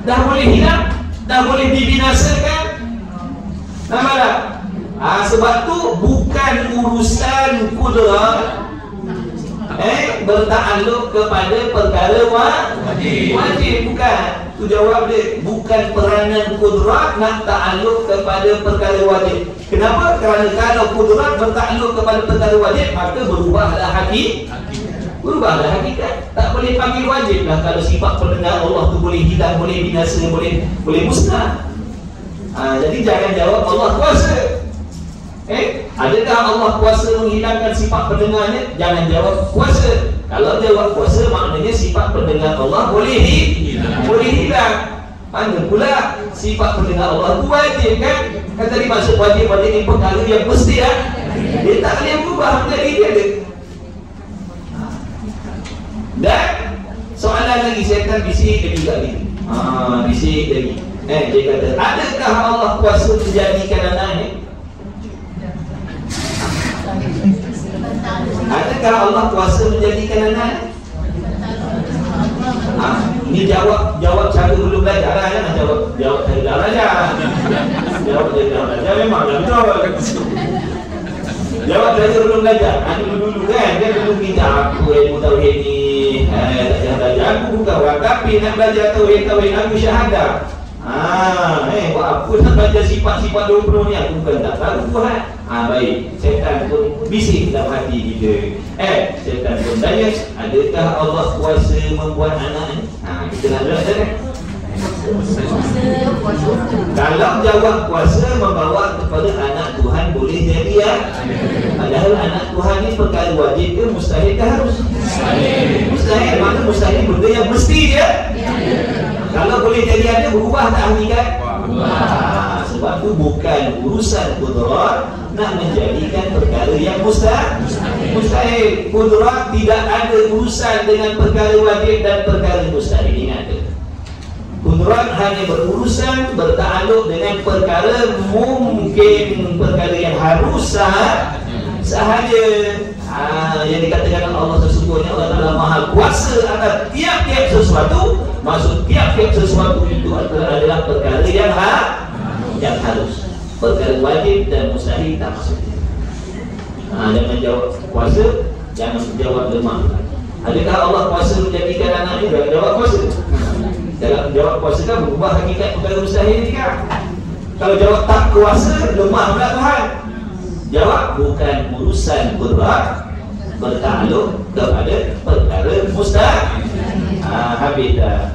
Dah boleh hilang, dah boleh dibinasakan. Nampak tak? Sebab tu bukan urusan kudrat bertakluk kepada perkara wajib. Bukan. Tu jawab dia. Bukan peranan kudrat nak takluk kepada perkara wajib. Kenapa? Kerana kalau kudrat bertakluk kepada perkara wajib, maka berubahlah hakikat. Tak boleh panggil wajib lah kalau sifat pendengar Allah tu boleh hilang, boleh binasa, boleh musnah. Jadi jangan jawab Allah kuasa. Adakah Allah kuasa menghilangkan sifat pendengarnya? Jangan jawab kuasa. Kalau jawab kuasa, maknanya sifat pendengar Allah boleh hilang. Mana pula sifat pendengar Allah itu wajib kan? Kan tadi maksud wajib ni perkara yang mesti lah. Dia tak boleh berubah menjadi dia ada. Dan soalan lagi, setan bisik lagi kat ni. Bisik lagi. Dia kata, adakah Allah kuasa menjadikan anaknya? Adakah Allah kuasa menjadikan anak? Ini jawab cara belum belajar lah, jangan jawab cara dah belajar. Jawab cara dah belajar memang dah betul. Jawab cara belum belajar. Dulu kan dia dulu minta aku ilmu tauhid ni. Tak belajar. Aku bukan orang kafir nak belajar tauhid aku syahadah. Buat apa nak belajar sifat-sifat 20 ni? Aku bukan tak tahu Tuhan. Baik, syaitan pun bising dalam hati kita. Syaitan pun tanya, adakah Allah kuasa membuat anak ni? Kita nak belajar kan? Kalau jawab kuasa membawa kepada anak Tuhan boleh jadi ya. Padahal anak Tuhan ni perkara wajib ke mustahil ke harus? Mustahil. Mana mustahil benda yang mesti dia? Kalau boleh jadi ada, berubah tak hakikat? Sebab tu bukan urusan kudrat nak menjadikan perkara yang mustahil. Kudrat tidak ada urusan dengan perkara wajib dan perkara mustahil. Ingat. Kudrat hanya berurusan bertakluk dengan perkara mungkin, perkara yang harus sahaja. Yang dikatakan Allah sesungguhnya Allah Ta'ala Maha Kuasa atas tiap-tiap sesuatu. Maksud tiap-tiap sesuatu itu adalah perkara yang harus. Perkara wajib dan mustahil tak masuk. Jangan jawab kuasa, jangan jawab lemah. Adakah Allah kuasa menjadikan anak ni? Jawab kuasa. Jawab kuasa kan berubah hakikat perkara mustahil ni kan? Kalau jawab tak kuasa, lemah pula Tuhan. Jawab bukan urusan kudrat bertakluk kepada perkara mustahil. Habis dah.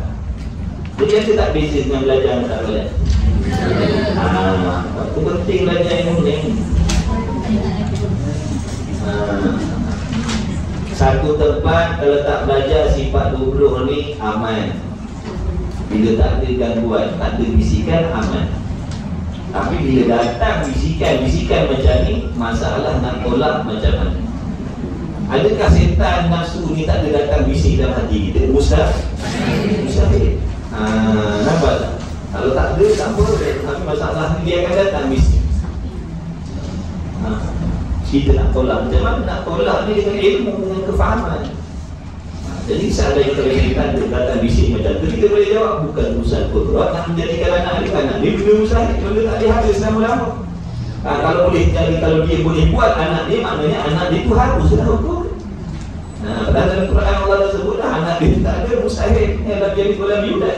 Jadi kita tak beza dengan belajar yang tak belajar. Itu penting belajar ilmu ni. Satu tempat kalau tak belajar sifat 20 ni aman. Bila tak ada gangguan, tak ada bisikan, aman. Tapi bila datang bisikan macam ni, masalah nak tolak macam mana? Adakah setan nafsu ni tak ada datang bisik dalam hati kita? Mustahil. Nampak tak? Kalau tak ada, tak apa. Tapi masalah ni dia akan datang bisik. Kita nak tolak. Macam mana nak tolak ni dengan ilmu, dengan kefahaman? Jadi seandainya kalau setan datang bisik macam tu, kita boleh jawab bukan urusan kudrat nak menjadikan anak dia benda mustahil, benda tak dihabis lama-lama. Kalau boleh jadi, kalau dia boleh buat anak dia, maknanya anak dia tu harus dah hukum. Padahal dalam Quran Allah dah sebut dah anak dia tak ada mustahil. Lam yalid wa lam yulad.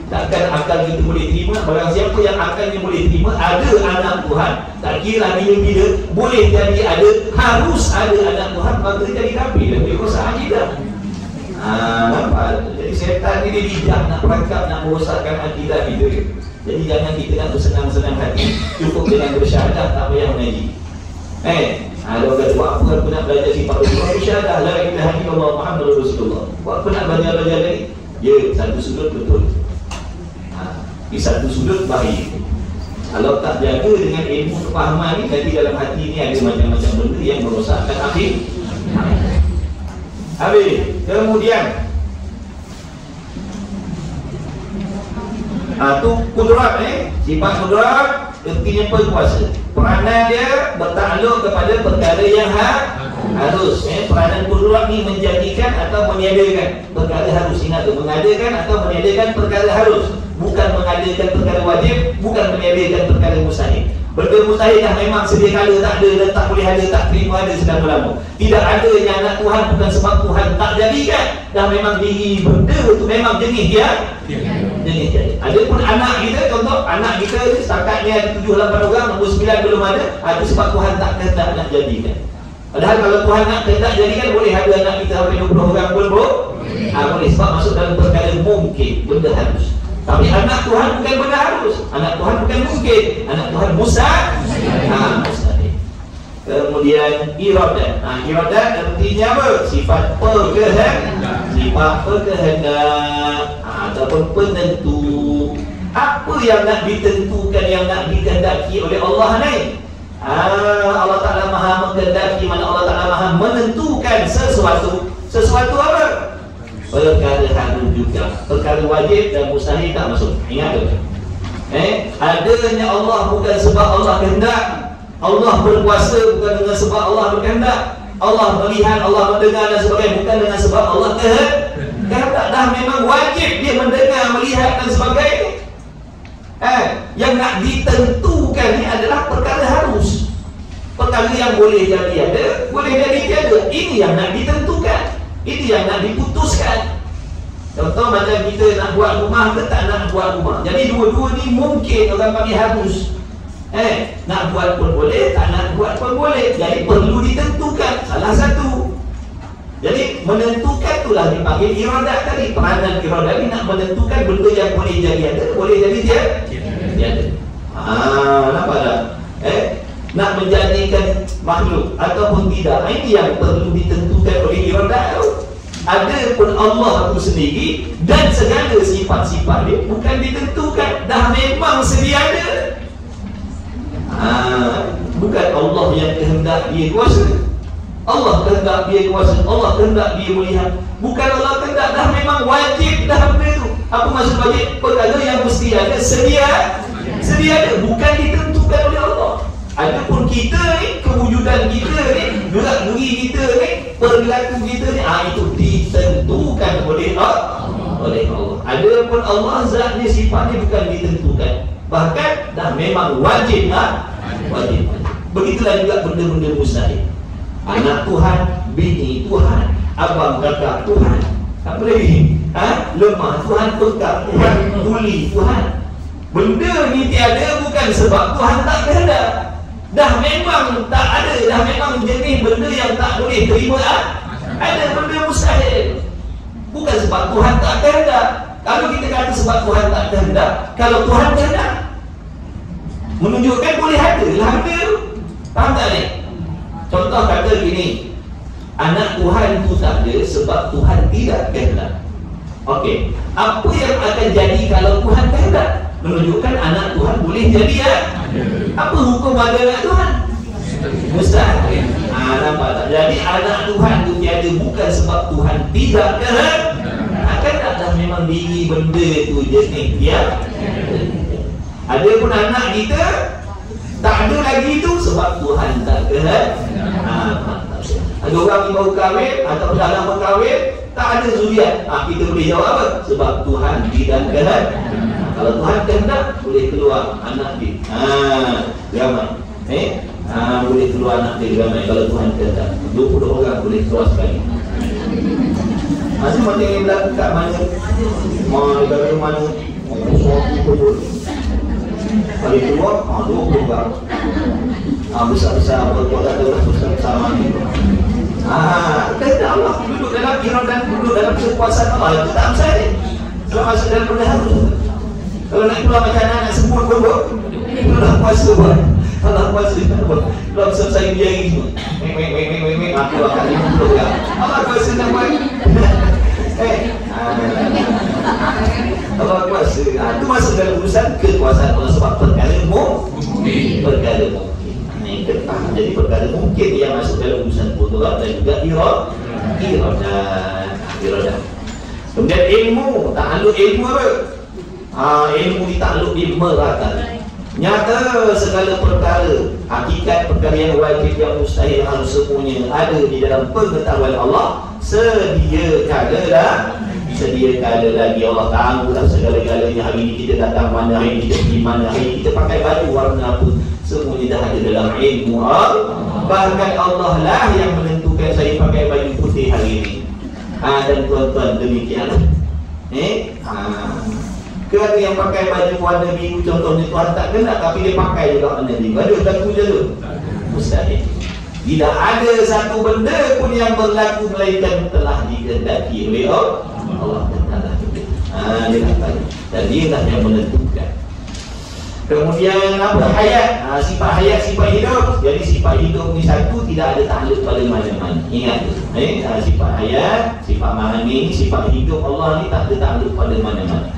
Takkan akal kita boleh terima. Barang siapa yang akalnya boleh terima ada anak Tuhan, tak kira bila-bila boleh jadi ada, harus ada anak Tuhan, maka jadi kafir. Lebih rosak akidah. Nampak? Jadi syaitan ni dia bijak nak perangkap, nak merosakkan akidah kita. Jadi jangan kita nak bersenang-senang hati. Cukup dengan bersyahadah, tak payah mengaji. Ada orang buat apa aku nak belajar sifat Allah, bersyahadah la ilaha illallah Muhammadur Rasulullah. Buat apa nak belajar lagi? Ya, satu sudut betul. Di satu sudut baik. Kalau tak jaga dengan ilmu kepahaman ni, nanti dalam hati ni ada macam-macam benda yang merosakkan akhir. Habis. Kemudian tu kudrat sifat kudrat artinya berkuasa. Peranan dia bertakluk kepada perkara yang harus. Peranan kudrat ni menjadikan atau meniadakan perkara harus. Ingat tu, mengadakan atau meniadakan perkara harus. Bukan mengadakan perkara wajib, bukan meniadakan perkara mustahil. Benda mustahil dah memang sedia kala tak ada dan tak boleh ada, tak terima ada selama-lama. Tidak ada yang anak Tuhan bukan sebab Tuhan tak jadikan. Dah memang diri benda tu memang jenis dia. Jenis dia. Ada pun anak kita, contoh anak kita setakat ni ada 7-8 orang, nombor 9 belum ada. Itu sebab Tuhan tak kehendak nak jadikan. Padahal kalau Tuhan nak kehendak jadikan, boleh ada anak kita sampai 20 orang pun boleh. Sebab masuk dalam perkara mungkin, benda harus. Tapi anak Tuhan bukan benda harus. Anak Tuhan bukan mungkin. Anak Tuhan mustahil. Kemudian iradat. Iradat artinya apa? Sifat perkehendak. Sifat perkehendak ataupun penentu. Apa yang nak ditentukan, yang nak dikehendaki oleh Allah ni? Allah Ta'ala Maha mengkehendaki, mana Allah Ta'ala Maha menentukan sesuatu. Sesuatu apa? Perkara harus juga. Perkara wajib dan mustahil tak masuk. Ingat tu. Adanya Allah bukan sebab Allah kehendak. Allah berkuasa bukan dengan sebab Allah berkehendak. Allah melihat, Allah mendengar dan sebagainya bukan dengan sebab Allah kehendak. kehendak dah memang wajib dia mendengar, melihat dan sebagainya. Yang nak ditentukan ni adalah perkara harus. Perkara yang boleh jadi ada, boleh jadi tiada. Ini yang nak ditentukan. Ini yang nak diputuskan. Contoh macam kita nak buat rumah ke tak nak buat rumah. Jadi dua-dua ni mungkin orang panggil harus. Nak buat pun boleh, tak nak buat pun boleh. Jadi perlu ditentukan salah satu. Jadi menentukan itulah dipanggil iradat tadi. Peranan iradat ni nak menentukan benda yang boleh jadi ada, boleh jadi tiada. Nampak tak? Nak menjadikan makhluk ataupun tidak, ini yang perlu ditentukan oleh iradat tu. Ada pun Allah itu sendiri dan segala sifat-sifat dia bukan ditentukan, dah memang sedia ada. Bukan Allah yang kehendak dia kuasa. Allah kehendak dia kuasa, Allah kehendak dia melihat. Bukan Allah kehendak, dah memang wajib dah benda tu. Apa maksud wajib? Perkara yang mesti ada, sedia ada, bukan ditentukan oleh Allah. Adapun kita ni, kewujudan kita ni, gerak-geri kita ni, perilaku kita ni, itu ditentukan oleh Allah. Adapun Allah zatnya, sifatnya bukan ditentukan, bahkan dah memang wajib. Wajib. Begitulah juga benda-benda mustahil. Anak Tuhan, bini Tuhan, abang kakak Tuhan, apa lagi? Lemah Tuhan, pekak Tuhan, tuli Tuhan. Benda ni tiada bukan sebab Tuhan tak kehendak. Dah memang tak ada, dah memang jenis benda yang tak boleh terima. Ada benda mustahil. Bukan sebab Tuhan tak kehendak. Kalau kita kata sebab Tuhan tak kehendak, kalau Tuhan kehendak, menunjukkan boleh ada lah benda tu. Faham tak ni? Contoh kata gini, anak Tuhan tu tak ada sebab Tuhan tidak kehendak. Okey, apa yang akan jadi kalau Tuhan kehendak? Menunjukkan anak Tuhan boleh jadi Apa hukum ada anak Tuhan? Mustahil. Nampak tak? Jadi anak Tuhan tu tiada bukan sebab Tuhan tidak kehendak. Akan tak memang diri benda tu jenis dia. Ada pun anak kita tak ada lagi tu sebab Tuhan tak kehendak. Ada orang yang baru kahwin atau dalam berkahwin tak ada zuriat, kita boleh jawab apa? Sebab Tuhan tidak kehendak. Kalau Tuhan kehendak boleh keluar anak dia. Ramai. Boleh keluar anak dia ramai kalau Tuhan kehendak. 20 orang boleh keluar sekali. Masih macam yang berlaku kat mana? Dari mana? Suatu pun kali keluar, 20 orang. Besar-besar, berkuat ada orang besar-besar mana? Kehendak Allah. Duduk dalam iradat, duduk dalam kekuasaan Allah. Itu tak mesti. Kalau masuk dalam benda harus. Kalau nak keluar macam nak sembun pun Allah kuasa buat. Allah kuasa buat. Kalau selesai dia ini semua aku akan keluar. Allah kuasa nak buat. Allah kuasa. Itu masuk dalam urusan kekuasaan Allah. Sebab perkara mungkin. Jadi perkara mungkin yang masuk dalam urusan qudrat dan juga iradah. Kemudian ilmu, takluk ilmu apa? Ilmu ditakluk di merata. Nyata segala perkara, hakikat perkara yang wajib, yang mustahil, harus semuanya ada di dalam pengetahuan Allah. Sedia kala lagi Allah tahu dah segala-galanya. Hari ini kita datang mana, hari ini kita pergi mana, hari ini kita pakai baju warna apa, semuanya dah ada dalam ilmu Allah. Bahkan Allah lah yang menentukan saya pakai baju putih hari ini. Dan tuan-tuan demikianlah. Kerana yang pakai baju warna biru contohnya Tuhan tak kena, tapi dia pakai juga warna biru. Ada berlaku je tu? Mustahil. Tidak ada satu benda pun yang berlaku melainkan telah dikehendaki oleh Allah Taala. Dia kata, dan dia lah yang menentukan. Kemudian apa? Hayat. Sifat hayat, sifat hidup. Jadi sifat hidup ni satu, tidak ada takluk pada mana-mana. Ingat tu. Sifat hayat, sifat mahani, sifat hidup Allah ni tak ada takluk pada mana-mana.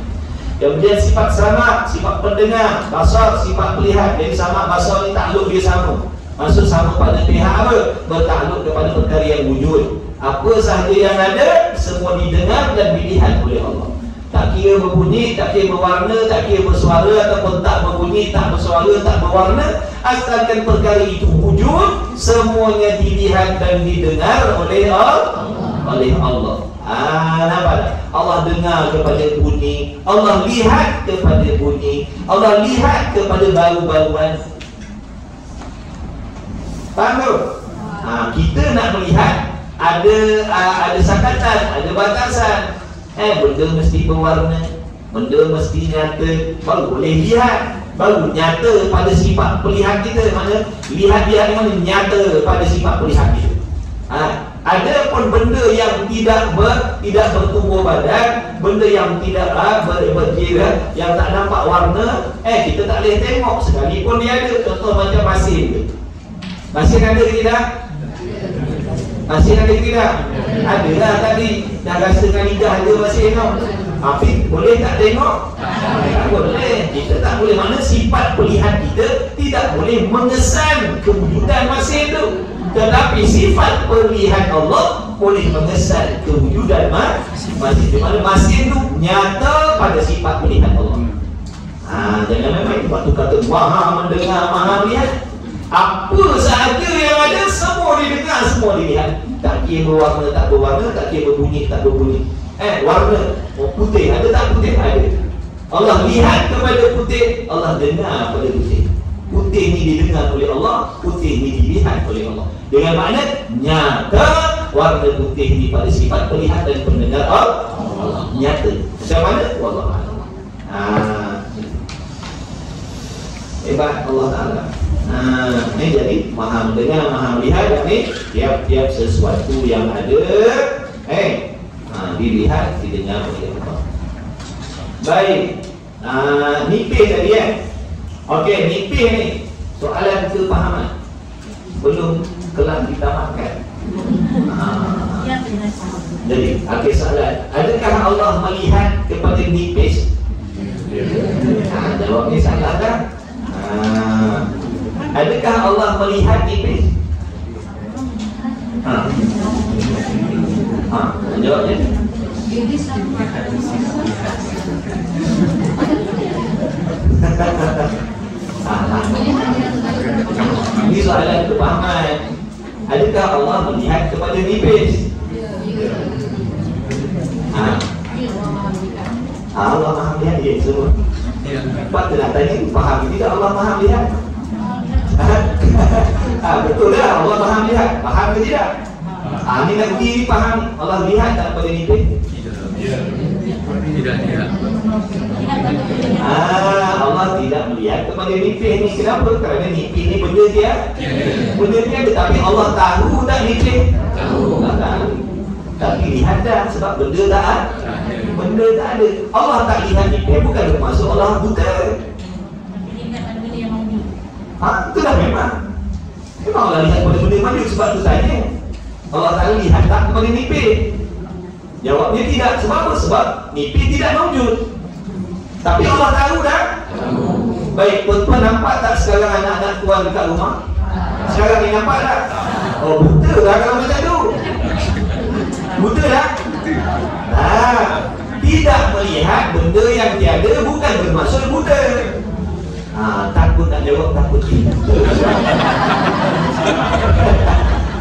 Kemudian sifat sama, sifat pendengar, basar, sifat melihat. Jadi sama basar ni takluk dia sama. Maksud sama pada pihak apa? Bertakluk kepada perkara yang wujud. Apa sahaja yang ada, semua didengar dan dilihat oleh Allah. Tak kira berbunyi, tak kira berwarna, tak kira bersuara, ataupun tak berbunyi, tak bersuara, tak berwarna, asalkan perkara itu wujud, semuanya dilihat dan didengar oleh Allah. Nampak tak? Allah dengar kepada bunyi, Allah lihat kepada bunyi, Allah lihat kepada bau-bauan. Faham tu? Kita nak melihat ada sakatan, ada batasan. Benda mesti berwarna, benda mesti nyata, baru boleh lihat, baru nyata pada sifat pelihat kita. Mana lihat dia mana nyata pada sifat pelihat kita. Ada pun benda yang tidak bertubuh badan, benda yang tidak berkira, yang tak nampak warna, kita tak boleh tengok sekalipun dia ada. Contoh macam masin. Masin ada ke tidak? Masin ada ke tidak? Adalah tadi. Dah rasakan lidah ada masin tu. Tapi boleh tak tengok? Tak boleh. Kita tak boleh. Mana sifat pelihat kita tidak boleh mengesan kewujudan masin tu. Tetapi sifat pelihat Allah boleh mengesan kewujudan masin. Di mana masin tu nyata pada sifat pelihat Allah. Jangan main waktu kata maha mendengar, maha melihat. Apa sahaja yang ada semua didengar, semua dilihat. Tak kira berwarna, tak berwarna, tak kira berbunyi, tak berbunyi. Warna putih ada tak putih? Ada. Allah lihat kepada putih, Allah dengar pada putih. Putih ni didengar oleh Allah, putih ni dilihat oleh Allah. Dengan makna nyata warna putih ni pada sifat pelihat dan pendengar Allah. Nyata. Macam mana? Wallah. Hebat Allah Ta'ala. Ini jadi maha mendengar, maha melihat. Ini tiap-tiap sesuatu yang ada dilihat, didengar oleh Allah. Baik. Nipih tadi Okey, nipih ni soalan kepahaman. Belum kelar ditamatkan. Jadi, okey soalan. Adakah Allah melihat kepada nipis? Jawabnya salah dah. Adakah Allah melihat nipis? Jawabnya. Ini soalan kepahaman. Adakah Allah melihat kepada nipis? Allah maha melihat dia semua. Sebab tu nak tanya, faham tidak Allah maha melihat? Betul lah Allah maha melihat. Faham ke tidak? Ini nak uji ni faham. Allah lihat tak pada nipis? Tidak. Allah tidak melihat kepada nipis ni. Kenapa? Kerana nipis ni benda dia. Benda dia ada. Tapi Allah tahu tak nipis? Tahu. Tak tahu. Tapi lihat dah. Sebab benda tak ada. Benda tak ada. Allah tak lihat nipis bukan bermaksud Allah buta. Itu dah memang. Memang Allah lihat kepada benda mana. Sebab tu tanya Allah Ta'ala lihat tak kepada nipis? Jawabnya tidak. Sebab apa? Sebab nipis tidak mewujud. Tapi Allah tahu dah. Baik, tuan-tuan nampak tak sekarang anak-anak tuan dekat rumah? Sekarang ni nampak tak? Oh, buta dah kalau macam tu. Buta dah? Tidak melihat benda yang tiada bukan bermaksud buta. Takut nak jawab, takut dia buta.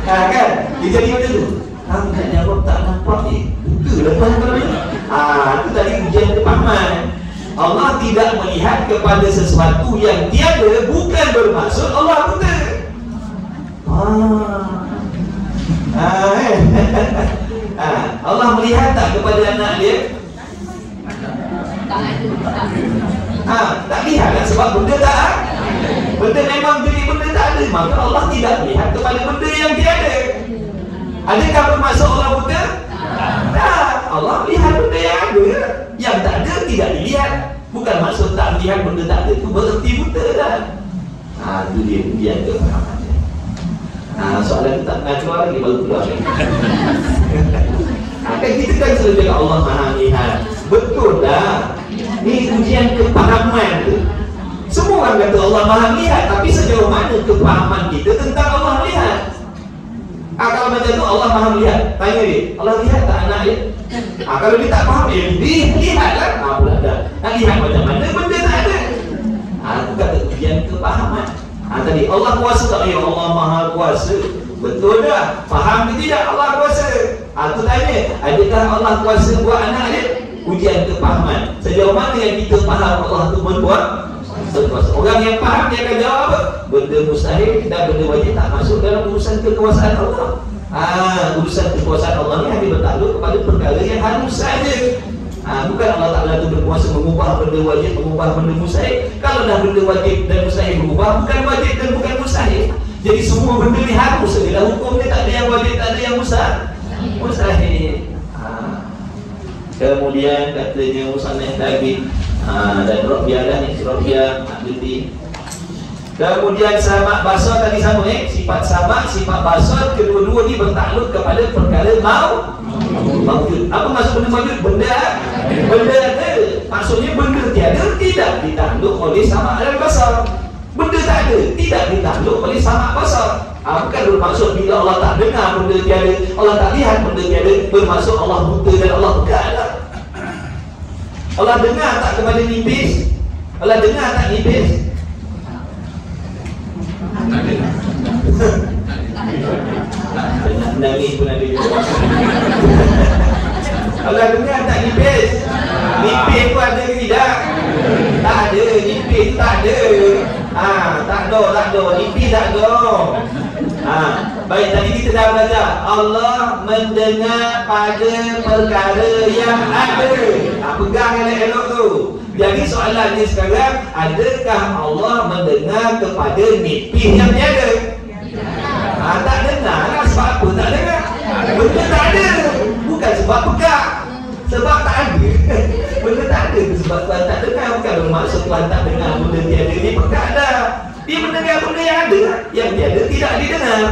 Kan? Dia jadi macam tu. Kamu tak jawab tak nampak ni. Buta dah tuan kalau ni. Itu tadi ujian kepahaman. Allah tidak melihat kepada sesuatu yang tiada bukan bermaksud Allah buta. Allah melihat tak kepada anak dia? Tak lihat kan sebab benda tak ada. Benda memang jadi benda tak ada. Maka Allah tidak melihat kepada benda yang tiada. Adakah bermaksud Allah buta? Tak. Allah melihat benda yang ada. Yang tak ada tidak dilihat. Bukan maksud tak melihat benda tak ada. Itu berarti buta dah. Itu dia ujian kepahamannya. Soalan kita tak nak keluar lagi baru keluar lagi. Kita kan selalu cakap Allah maha melihat. Betul dah. Ini ujian kepahaman tu. Semua orang kata Allah maha melihat. Tapi sejauh mana kepahaman kita tentang Allah melihat? Kalau macam tu Allah maha melihat. Tanya dia, Allah lihat tak anak dia? Kalau dia tak faham, dia lihat kan? Pula dah. Nak lihat macam mana benda tak ada. Itu kata ujian kepahaman. Tadi Allah kuasa tak? Ya Allah maha kuasa. Betul dah. Faham ke tidak Allah kuasa? Itu tanya. adakah Allah kuasa buat anak dia? Ujian kepahaman. Sejauh mana yang kita faham Allah tu membuat berkuasa. Orang yang faham dia akan jawab apa? Benda mustahil dan benda wajib tak masuk dalam urusan kekuasaan Allah. Urusan kekuasaan Allah ni hanya bertakluk kepada perkara yang harus saja. Bukan Allah Ta'ala itu berkuasa mengubah benda wajib, mengubah benda mustahil. Kalau dah benda wajib dan mustahil berubah, bukan wajib dan bukan mustahil. Jadi semua benda ni harus saja. Dah hukum ni tak ada yang wajib, tak ada yang mustahil. Kemudian katanya Musanah lagi dan Rabiah dah ni, Rabiah nak berhenti. Kemudian samak basar tadi sama sifat samak, sifat basar, kedua-dua ni bertakluk kepada perkara maujud. Apa maksud benda maujud? Benda ada. Maksudnya benda tiada tidak ditakluk oleh samak dan basar. Benda tak ada tidak ditakluk oleh samak basar. Bukan bermaksud bila Allah tak dengar benda tiada, Allah tak lihat benda tiada, bermaksud Allah buta dan Allah pekat tak. Allah dengar tak kepada nipis? Allah dengar tak nipis? Nangis pun ada juga. Allah dengar tak nipis? Nipis pun ada ke tidak? Tak ada, nipis tak ada. Tak ada, nipis tak ada. Baik, tadi kita dah belajar Allah mendengar pada perkara yang ada. Pegang elok-elok tu. Jadi soalannya sekarang, adakah Allah mendengar kepada nipis yang tiada? Tak dengar lah. Sebab apa tak dengar? Benda tak ada. Bukan sebab pegang, sebab tak ada. Benda tak ada sebab Tuhan tak dengar. Bukan bermaksud Tuhan tak dengar benda tiada. Dia pegang dah. Dia mendengar benda yang ada, yang tiada tidak didengar.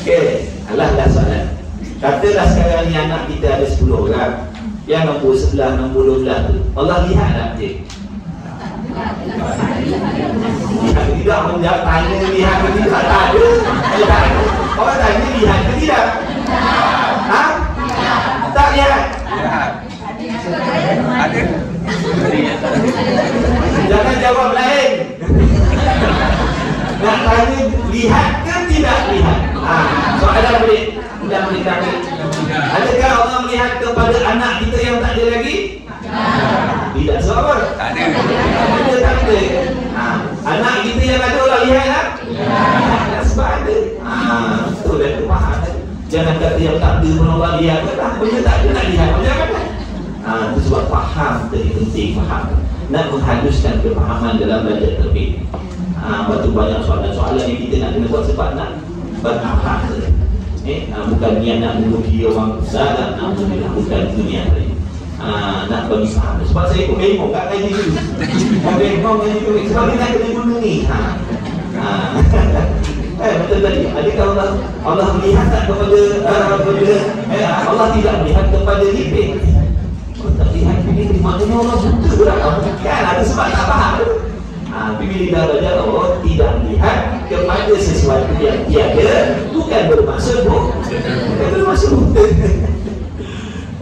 Okey, alah soalan. Katalah sekarang ni anak kita ada 10 orang. Yang nombor 11, nombor 12 tu Allah lihat tak dia? Lihat ke tidak? Menjawab tanya lihat ke tidak? Tak ada. Orang tanya lihat ke tidak? Tak lihat? Ada. Jangan jawab lain. Nak tanya lihat ke tidak lihat? Soalan boleh. Mudah boleh. Adakah Allah melihat kepada anak kita yang tak ada lagi? Tidak. Sebab apa? Tak ada. Tak ada. Anak kita yang ada Allah lihat tak? Sebab ada. Itu dah terfaham. Jangan kata yang tak ada pun Allah lihat. Benda tak ada nak lihat. Jangan kata. Itu sebab faham tadi penting faham. Nak menghaluskan kefahaman dalam belajar tauhid. Waktu banyak soalan-soalan yang kita nak kena buat sebab nak berfaham. Bukan niat nak memuji orang besar, nak bukan itu niat tadi. Nak bagi faham. Sebab saya pun bengong kat kaji dulu. Bengong kaji dulu. Sebab dia nak kena guna ni. Betul tadi. Adakah Allah melihat tak kepada Allah tidak melihat kepada nipis? Tak lihat nipis. Maknanya Allah buta lah. Kan ada sebab tak faham. Tapi bila dah belajar Allah tidak melihat kepada sesuatu yang tiada, bukan bermaksud bukan bermaksud buta.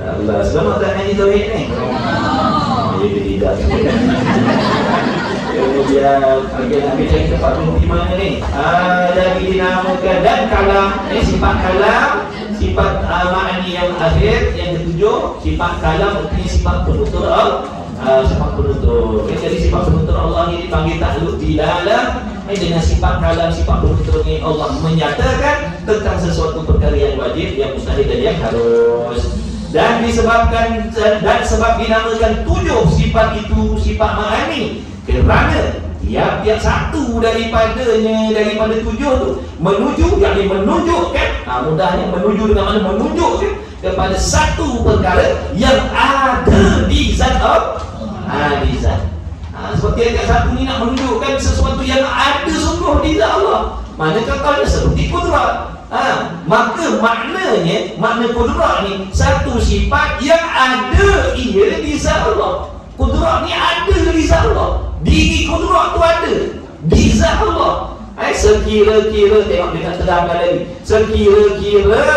Allah selamat tak ngaji tauhid ni. Jadi tidak. Kemudian bagian yang tempat berhenti mana ni? Lagi dinamakan dan kalam. Sifat kalam, sifat ma'ani yang akhir, yang ketujuh. Sifat kalam artinya sifat penutur sifat penutur. Jadi sifat penutur Allah ini dipanggil takluk dilalah. Dengan sifat kalam, sifat penutur ini Allah menyatakan tentang sesuatu perkara yang wajib, yang mustahil dan yang harus. Dan disebabkan dan sebab dinamakan 7 sifat itu sifat ma'ani kerana tiap-tiap satu daripada 7 tu menuju, yakni menunjukkan, mudahnya menuju dengan mana menunjuk kepada satu perkara yang ada di zat Allah. Di zat. Seperti ayat satu ni nak menunjukkan sesuatu yang ada sungguh di zat Allah. Mana katanya seperti kudrat. Maka makna kudrat ni satu sifat yang ada ia di zat Allah. Kudrat ni ada di zat Allah. Diri kudrat tu ada di zat Allah. Sekira-kira, tengok dia nak terangkan lagi, sekira-kira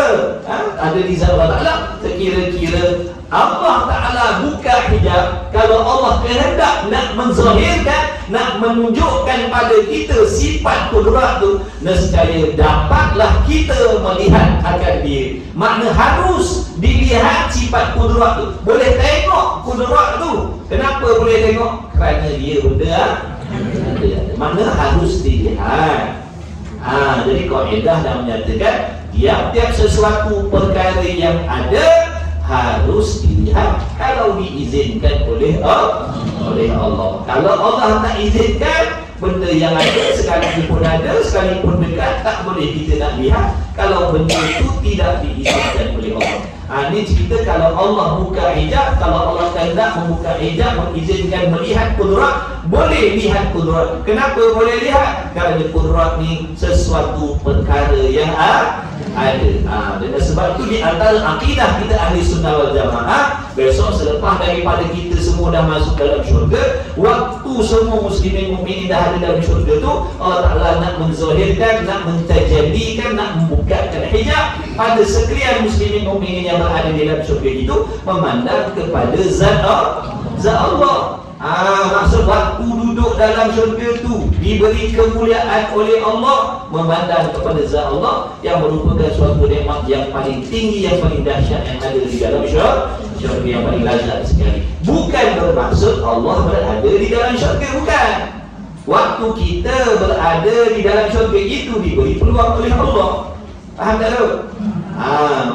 ada di zat Allah Ta'ala, sekira-kira Allah Ta'ala buka hijab, kalau Allah kehendak nak menzahirkan, nak menunjukkan pada kita sifat kudrat tu, nescaya dapatlah kita melihat akan dia. Makna harus dilihat sifat kudrat tu. Boleh tengok kudrat tu. Kenapa boleh tengok? Kerana dia benda ada. Makna harus dilihat. Jadi kaedah dah menyatakan tiap-tiap sesuatu perkara yang ada harus dilihat kalau diizinkan oleh Allah. Kalau Allah tak izinkan, benda yang ada sekalipun ada, sekalipun dekat, tak boleh kita nak lihat kalau benda itu tidak diizinkan oleh Allah. Ini cerita kalau Allah buka hijab, kalau Allah hendak membuka hijab, mengizinkan melihat kudrat, boleh lihat kudrat. Kenapa boleh lihat? Kerana kudrat ni sesuatu perkara yang ada. Dan sebab itu di antara akidah kita ahli sunnah wal jamaah, besok selepas daripada kita semua dah masuk dalam syurga, waktu semua muslimin mukminin dah ada dalam syurga tu, Allah Ta'ala nak menzahirkan, nak mentajadikan, nak membukakan hijab pada sekalian muslimin mukminin yang berada di dalam syurga itu, memandang kepada zat Allah. Maksud waktu duduk dalam syurga tu diberi kemuliaan oleh Allah, memandang kepada zat Allah yang merupakan suatu nikmat yang paling tinggi, yang paling dahsyat yang ada di dalam syurga, yang paling lazat sekali. Bukan bermaksud Allah berada di dalam syurga, bukan. Waktu kita berada di dalam syurga itu diberi peluang oleh Allah. Faham tak tu?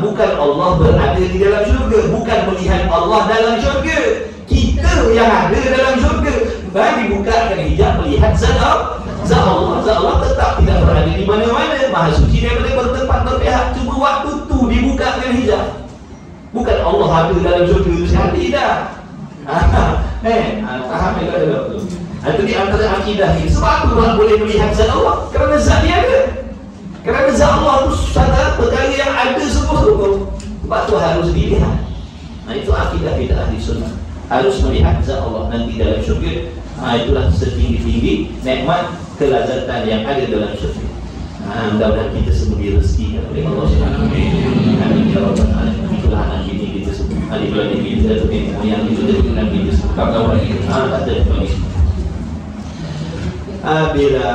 Bukan Allah berada di dalam syurga, bukan melihat Allah dalam syurga. Kita yang ada dalam syurga, dibukakan hijab melihat zat Allah. Zat Allah tetap tidak berada di mana-mana, maha suci daripada bertempat berpihak. Cuma waktu tu dibukakan hijab. Bukan Allah ada dalam syurga itu sekali dah. Faham tak tu? Itu di antara akidah ini. Sebab apa orang boleh melihat zat Allah? Kerana zat dia ada. Kerana zat Allah itu satu perkara yang ada semua. Sebab tu harus dilihat. Itu akidah kita ahli sunnah. Harus melihat zat Allah nanti dalam syurga. Itulah setinggi-tinggi nikmat kelazatan yang ada dalam syurga. Mudah-mudahan kita semua direzekikan oleh Allah Subhanahu wa taala. Amin ya rabbal alamin. Itulah anak bini kita semua, adik-beradik kita, nenek moyang kita, dan kita semua, kawan-kawan kita. Tak ada lagi. Bila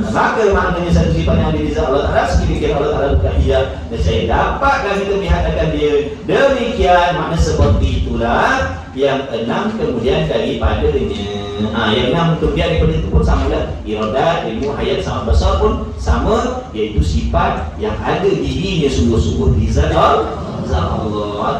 maka maknanya satu sifat yang ada di zat Allah Ta'ala, sekiranya Allah Ta'ala buka hijab dan saya dapatkan kita melihat akan dia. Demikian makna seperti itulah yang enam kemudian daripadanya. Yang enam kemudian daripada itu pun sama lah. Iradat, ilmu, hayat sama besar pun sama, iaitu sifat yang ada dirinya sungguh-sungguh di zat Allah.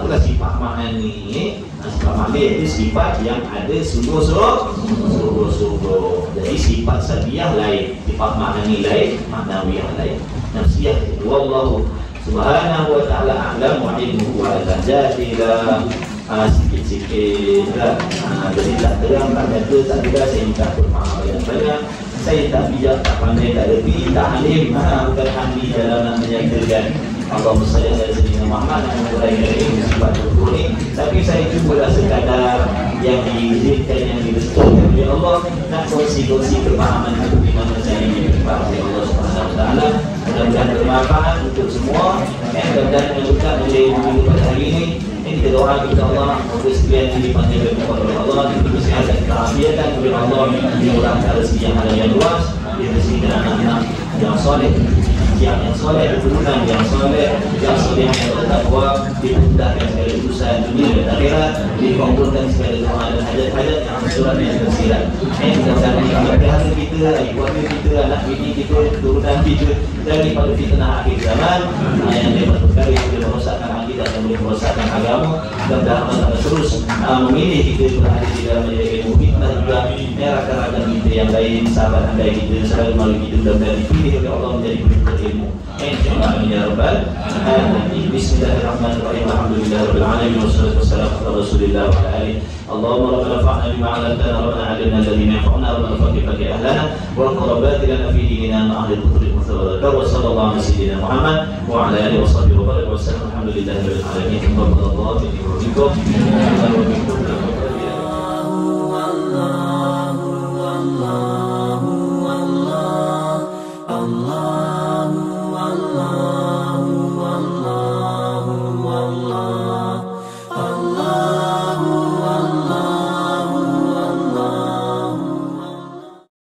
Itulah sifat makna ni. Sifat makna itu sifat yang ada sungguh-sungguh. Jadi sifat sabiah lain, sifat makna ni lain, maknawiyah lain. Nafsiyah. Wallahu subhanahu wa ta'ala a'lam wa ilmuhu wa al-jadilah. Sikit-sikit lah. Jadi tak terang, tak nyata, tak juga. Saya minta maaf banyak-banyak. Saya tak bijak, tak pandai, tak lebih, tak alim, bukan ahli dalam nak menyatakan Allahumma salli ala sayyidina Muhammad yang mulai sifat betul ni. Tapi saya cubalah sekadar yang diizinkan, yang direstukan oleh Allah, nak kongsi-kongsi kepahaman itu di mana saya ingin berfaham oleh Allah Subhanahu wa taala. Mudah-mudahan bermanfaat untuk semua. Mudah-mudahan menyebutkan menjadi minggu pada hari ini. Kita doa kepada Allah, semoga sekalian ini dipanjangkan oleh Allah, diberi kesehatan, keafiatan oleh Allah, dimurahkan rezeki yang halal yang luas, direzekikan anak-anak yang soleh, yang soleh, keturunan yang soleh, yang soleh yang bertakwa, dimudahkan segala urusan dunia dan akhirat, dikumpulkan segala doa dan hajat-hajat yang surat yang tersirat. Mudah-mudahan keluarga kita, keluarga kita, anak bini kita, keturunan kita daripada fitnah akhir zaman yang dapat perkara yang boleh merosakkan akidah dan boleh merosakkan agama. Mudah-mudahan Allah terus memilih kita berada di dalam ilmu fitnah juga rakan-rakan kita yang lain, sahabat andai kita, sahabat malu kita, mudah-mudahan dipilih oleh Allah menjadi penuntut ilmu. Insyaallah amin ya rabbal alamin. Bismillahirrahmanirrahim. Alhamdulillahirabbil alamin wassalatu wassalamu ala Rasulillah wa ala alihi. Allahumma rabbana fa'na bima 'allamtana rabbana 'allimna alladhi yanfa'una rabbana faqih ahlana wa qurbat lana fi dinina ma ahli al-qudri wa sallallahu ala sayyidina Muhammad wa ala alihi wa sahbihi wa sallam. Alhamdulillahirabbil alamin. Alhamdulillah.